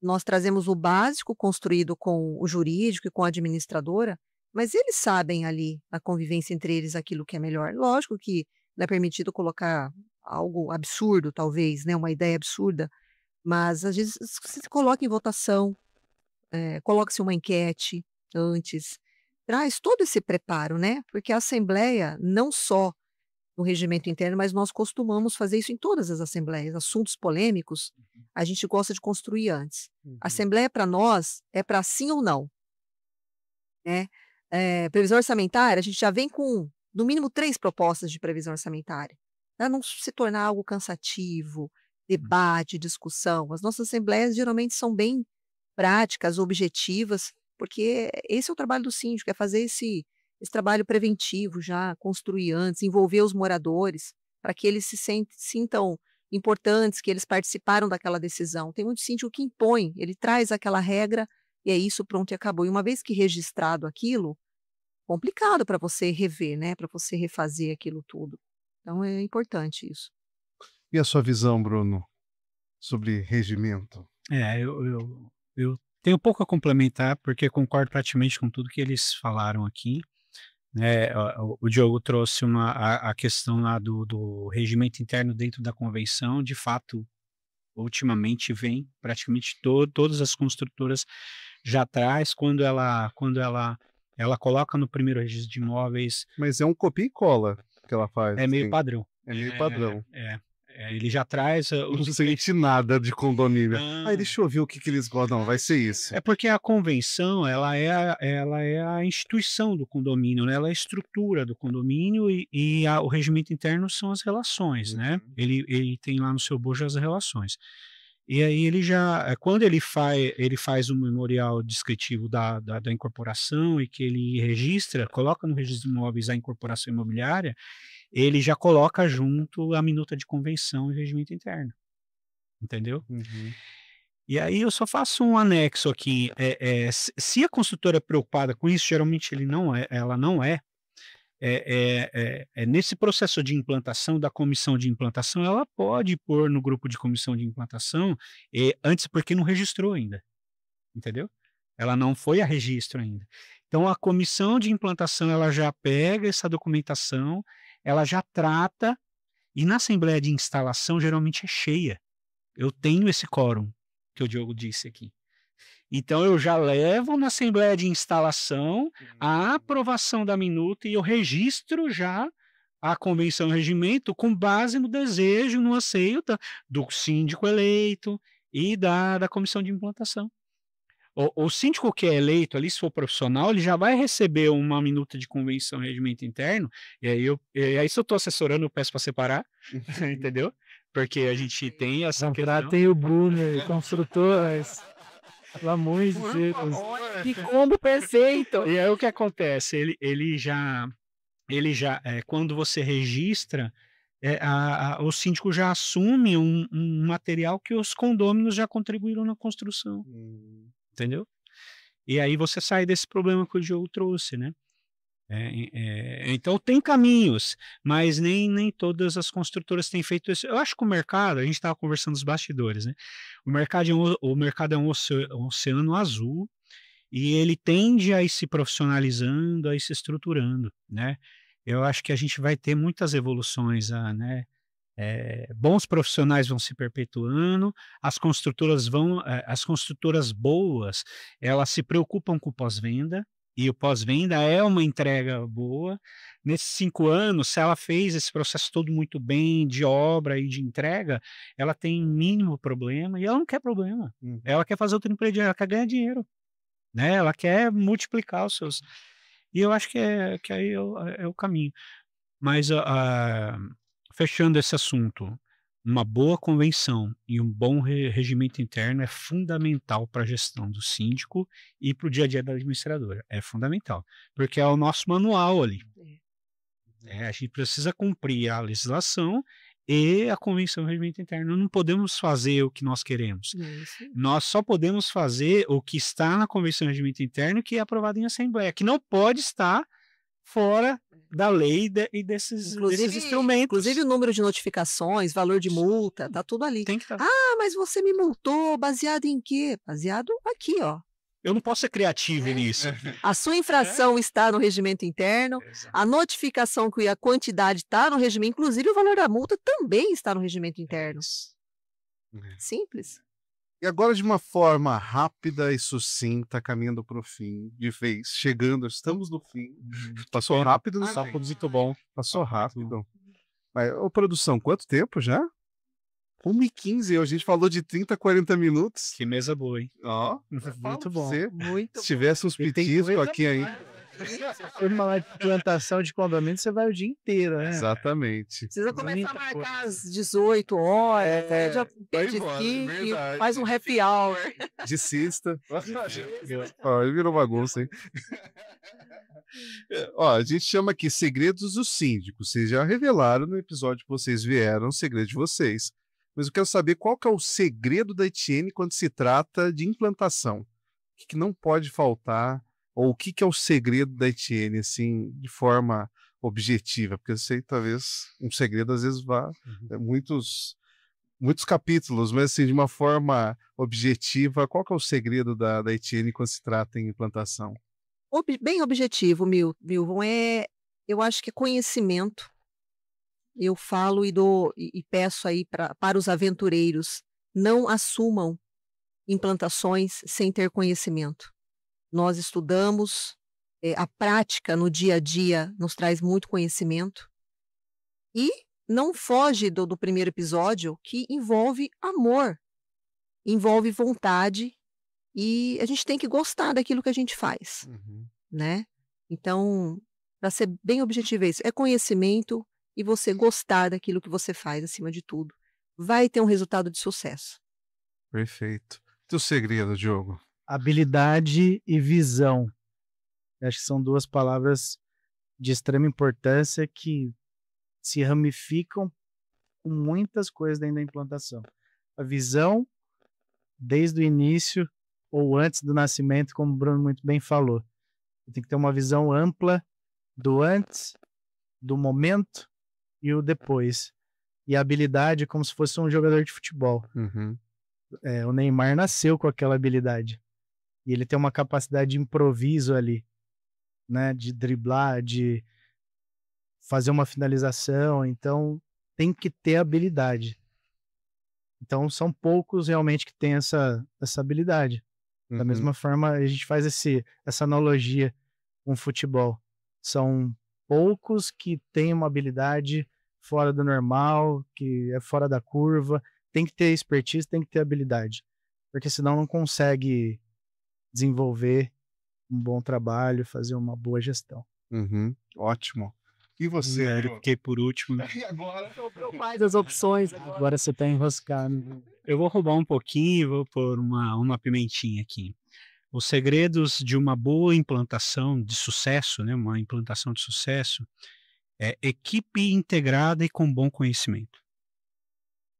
nós trazemos o básico construído com o jurídico e com a administradora, mas eles sabem ali, a convivência entre eles, aquilo que é melhor. Lógico que não é permitido colocar algo absurdo, talvez, né? Uma ideia absurda, mas às vezes você coloca em votação, coloca-se uma enquete antes, traz todo esse preparo, né? Porque a assembleia, não só no regimento interno, mas nós costumamos fazer isso em todas as assembleias. Assuntos polêmicos, a gente gosta de construir antes. A assembleia, para nós, é para sim ou não. Né? Previsão orçamentária, a gente já vem com, no mínimo, 3 propostas de previsão orçamentária. Para não se tornar algo cansativo, debate, discussão. As nossas assembleias, geralmente, são bem práticas, objetivas, porque esse é o trabalho do síndico, é fazer esse trabalho preventivo já, construir antes, envolver os moradores, para que eles se sintam importantes, que eles participaram daquela decisão. Tem muito síndico que impõe, ele traz aquela regra e é isso, pronto e acabou. E uma vez que registrado aquilo, complicado para você rever, né, para você refazer aquilo tudo. Então é importante isso. E a sua visão, Bruno, sobre regimento? Eu tenho pouco a complementar, porque concordo praticamente com tudo que eles falaram aqui, né? O Diogo trouxe a questão lá do regimento interno dentro da convenção. De fato, ultimamente vem praticamente todas as construtoras já traz, quando ela coloca no primeiro registro de imóveis. Mas é um copia e cola que ela faz. É meio assim. padrão. É meio padrão. Ele já traz. Não sente nada de condomínio. Não. Deixa eu ver o que eles gostam. Não, vai ser isso. É porque a convenção, ela é a instituição do condomínio, né? Ela é a estrutura do condomínio o regimento interno são as relações, né? Ele tem lá no seu bojo as relações. E aí ele já, quando ele faz um memorial descritivo da incorporação e que ele coloca no registro de imóveis a incorporação imobiliária, ele já coloca junto a minuta de convenção e regimento interno. Entendeu? E aí eu só faço um anexo aqui. Se a construtora é preocupada com isso, geralmente ela não é. Nesse processo de implantação, da comissão de implantação, ela pode pôr no grupo de comissão de implantação, antes porque não registrou ainda. Entendeu? Ela não foi a registro ainda. Então, a comissão de implantação, ela já pega essa documentação, ela já trata, e na assembleia de instalação, geralmente é cheia. Eu tenho esse quórum que o Diogo disse aqui. Então, eu já levo na assembleia de instalação a aprovação da minuta e eu registro já a convenção e regimento com base no desejo, no anseio do síndico eleito e da comissão de implantação. O síndico que é eleito ali, se for profissional, ele já vai receber uma minuta de convenção e regimento interno, e aí se eu estou assessorando, eu peço para separar, entendeu? Porque a gente tem essa questão. Tem o Brunner, construtores. Pelo amor de Deus. Que combo perfeito! E aí o que acontece? Ele já quando você registra, o síndico já assume um material que os condôminos já contribuíram na construção. Entendeu? E aí você sai desse problema que o Diogo trouxe, né? Então tem caminhos, mas nem todas as construtoras têm feito isso. Eu acho que o mercado, a gente estava conversando nos bastidores, né? O mercado é um oceano azul e ele tende a ir se profissionalizando, a ir se estruturando, né? Eu acho que a gente vai ter muitas evoluções, né? Bons profissionais vão se perpetuando, as construtoras boas, elas se preocupam com o pós-venda, e o pós-venda é uma entrega boa. Nesses 5 anos, se ela fez esse processo todo muito bem, de obra e de entrega, ela tem mínimo problema, e ela não quer problema. Ela quer fazer outro empreendimento, ela quer ganhar dinheiro, né? Ela quer multiplicar os seus... E eu acho que aí é o caminho. Mas fechando esse assunto, uma boa convenção e um bom regimento interno é fundamental para a gestão do síndico e para o dia a dia da administradora. É fundamental, porque é o nosso manual ali. A gente precisa cumprir a legislação e a convenção e o regimento interno. Não podemos fazer o que nós queremos. Nós só podemos fazer o que está na convenção e regimento interno, que é aprovado em assembleia, que não pode estar fora da lei e desses instrumentos. Inclusive o número de notificações, valor de multa, tá tudo ali. Tem que estar. Mas você me multou, baseado em quê? Baseado aqui, ó. Eu não posso ser criativo nisso. A sua infração está no regimento interno, a notificação e a quantidade está no regimento, inclusive o valor da multa também está no regimento interno. Simples. E agora, de uma forma rápida e sucinta, caminhando para o fim, de vez, estamos no fim. Passou rápido, né? Muito bom. Passou rápido. Mas, produção, quanto tempo já? 1h15, a gente falou de 30, 40 minutos. Que mesa boa, hein? Ó, muito bom. Muito se tivesse uns petiscos aqui ainda. Se for uma plantação de condomínio, você vai o dia inteiro, né? Exatamente. Precisa começar a marcar às 18 horas, já pede e faz um happy hour. De sexta. Ó, virou bagunça, hein? Ó, a gente chama aqui Segredos do Síndico. Vocês já revelaram no episódio que vocês vieram o segredo de vocês. Mas eu quero saber qual que é o segredo da Etienne quando se trata de implantação. O que não pode faltar, ou o que é o segredo da Etienne, assim, de forma objetiva? Porque eu sei, talvez, um segredo às vezes vá muitos capítulos, mas assim, de uma forma objetiva, qual que é o segredo da Etienne quando se trata em implantação? Bem objetivo, Milton, eu acho que é conhecimento. Eu falo e peço aí para os aventureiros, não assumam implantações sem ter conhecimento. Nós estudamos, a prática no dia a dia nos traz muito conhecimento e não foge do primeiro episódio, que envolve amor, envolve vontade e a gente tem que gostar daquilo que a gente faz, né. Então, para ser bem objetivo é isso, é conhecimento e você gostar daquilo que você faz acima de tudo. Vai ter um resultado de sucesso. Perfeito. Teu segredo, Diogo? Habilidade e visão. Eu acho que são duas palavras de extrema importância que se ramificam com muitas coisas dentro da implantação. A visão, desde o início ou antes do nascimento, como o Bruno muito bem falou. Tem que ter uma visão ampla do antes, do momento e o depois. E a habilidade como se fosse um jogador de futebol. O Neymar nasceu com aquela habilidade. E ele tem uma capacidade de improviso ali, né? De driblar, de fazer uma finalização. Então, tem que ter habilidade. Então, são poucos realmente que têm essa habilidade. Da mesma forma, a gente faz essa analogia com o futebol. São poucos que têm uma habilidade fora do normal, que é fora da curva. Tem que ter expertise, tem que ter habilidade. Porque senão não consegue desenvolver um bom trabalho, fazer uma boa gestão. Ótimo. E você, Eu fiquei por último. E agora? Sobrou mais as opções. Agora você está enroscado. Eu vou roubar um pouquinho e vou pôr uma pimentinha aqui. Os segredos de uma boa implantação de sucesso, né, uma implantação de sucesso, é equipe integrada e com bom conhecimento.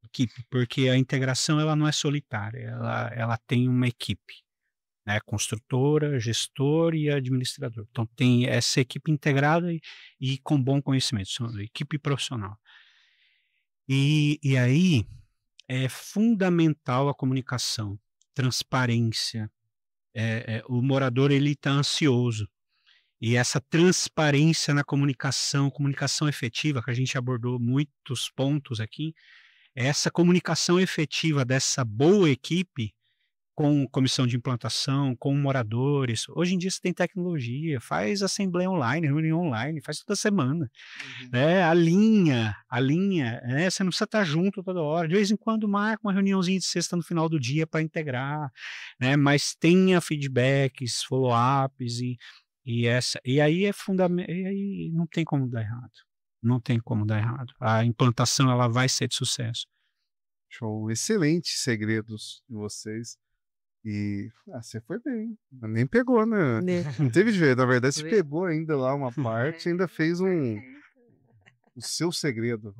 Equipe, porque a integração ela não é solitária, ela tem uma equipe, né, construtora, gestor e administrador. Então tem essa equipe integrada e com bom conhecimento, chama equipe profissional. E aí é fundamental a comunicação, transparência. O morador ele está ansioso. E essa transparência na comunicação efetiva, que a gente abordou muitos pontos aqui, essa comunicação efetiva dessa boa equipe com comissão de implantação, com moradores. Hoje em dia você tem tecnologia, faz assembleia online, reunião online, faz toda semana. Né? Alinha, né? Você não precisa estar junto toda hora. De vez em quando marca uma reuniãozinha de sexta no final do dia para integrar, né? Mas tenha feedbacks, follow-ups e aí é fundamental, e aí não tem como dar errado. Não tem como dar errado. A implantação ela vai ser de sucesso. Show. Excelentes segredos de vocês. E você foi bem. Nem pegou, né? Não teve jeito. Na verdade, você pegou ainda lá uma parte, ainda fez o seu segredo.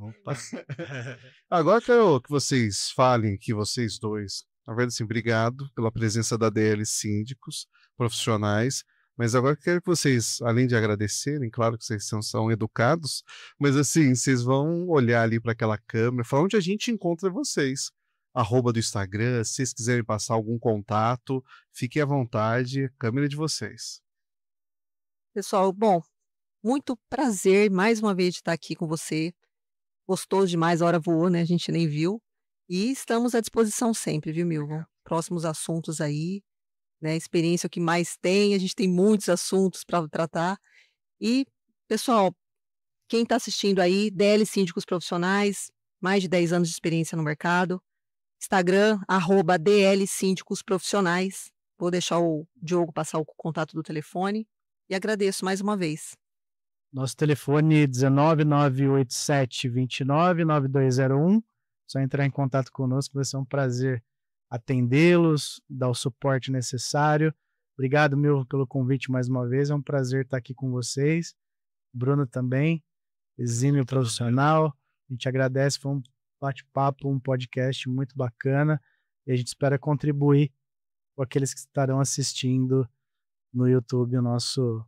Agora quero que vocês falem aqui, vocês dois. Na verdade, assim, obrigado pela presença da DL Síndicos Profissionais. Mas agora quero que vocês, além de agradecerem, claro que vocês são educados, mas assim, vocês vão olhar ali para aquela câmera, falar onde a gente encontra vocês. @ do Instagram, se vocês quiserem passar algum contato, fiquem à vontade, câmera de vocês. Pessoal, bom, muito prazer mais uma vez de estar aqui com você. Gostoso demais, a hora voou, né? A gente nem viu. E estamos à disposição sempre, viu, Milton? Próximos assuntos aí, né? Experiência é o que mais tem, a gente tem muitos assuntos para tratar. E, pessoal, quem está assistindo aí, DL Síndicos Profissionais, mais de 10 anos de experiência no mercado. Instagram, @DL Síndicos Profissionais. Vou deixar o Diogo passar o contato do telefone. E agradeço mais uma vez. Nosso telefone 19987299201. Só entrar em contato conosco, vai ser um prazer atendê-los, dar o suporte necessário. Obrigado, Milton, pelo convite mais uma vez. É um prazer estar aqui com vocês. Bruno também, exímio profissional. A gente agradece, foi um bate-papo, um podcast muito bacana. E a gente espera contribuir com aqueles que estarão assistindo no YouTube o nosso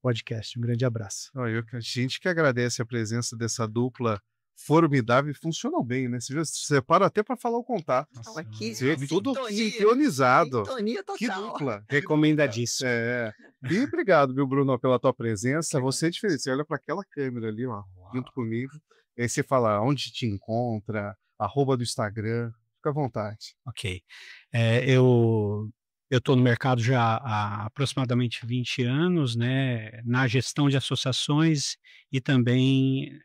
podcast. Um grande abraço. A gente que agradece a presença dessa dupla formidável e funcionam bem, né? Você separa até para falar o contato. Aqui, Você vê tudo sincronizado. Sintonia Que total. dupla. Recomendadíssimo. E obrigado, viu, Bruno, pela tua presença. Você é diferente. Você olha para aquela câmera ali, ó, junto comigo. E aí você fala onde te encontra, @ do Instagram. Fica à vontade. Ok. Eu estou no mercado já há aproximadamente 20 anos, né, na gestão de associações e também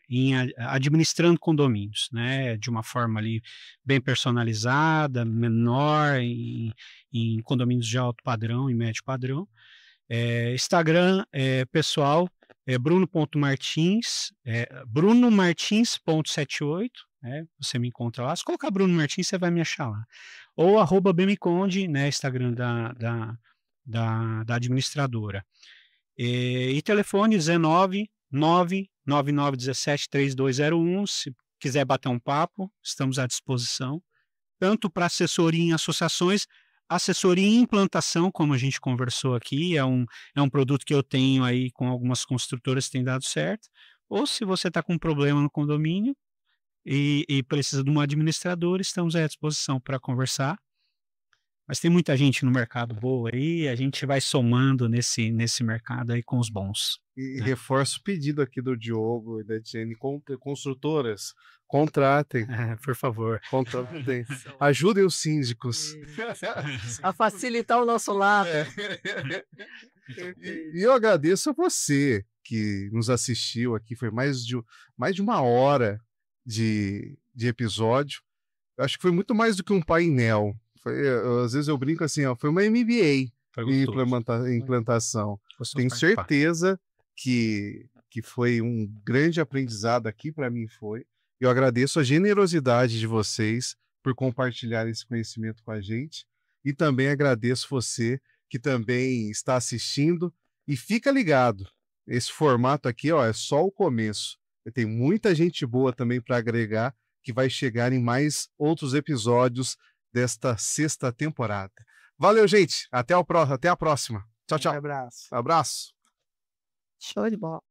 administrando condomínios, né, de uma forma ali bem personalizada, menor, em condomínios de alto padrão e médio padrão. Instagram pessoal é bruno.martins, brunomartins.78, você me encontra lá. Se colocar Bruno Martins, você vai me achar lá. Ou @bmiconde, né, Instagram da administradora. E telefone 19 99917 3201. Se quiser bater um papo, estamos à disposição. Tanto para assessoria em associações, assessoria em implantação, como a gente conversou aqui, é um produto que eu tenho aí com algumas construtoras que tem dado certo. Ou se você está com um problema no condomínio e precisa de um administrador, estamos à disposição para conversar. Mas tem muita gente no mercado boa aí, a gente vai somando nesse mercado aí com os bons. E reforço o pedido aqui do Diogo e da Jenny, construtoras, contratem. Por favor. Contratem. Ajudem os síndicos. A facilitar o nosso lado. E eu agradeço a você que nos assistiu aqui, foi mais de uma hora de episódio. Eu acho que foi muito mais do que um painel. Às vezes eu brinco assim, foi uma MBA em implantação. Tenho certeza que foi um grande aprendizado aqui, para mim foi. Eu agradeço a generosidade de vocês por compartilhar esse conhecimento com a gente. E também agradeço você que também está assistindo. E fica ligado, esse formato aqui é só o começo. Tem muita gente boa também para agregar, que vai chegar em mais outros episódios desta 6ª temporada. Valeu, gente. Até a próxima. Tchau, tchau. Um abraço. Abraço. Show de bola.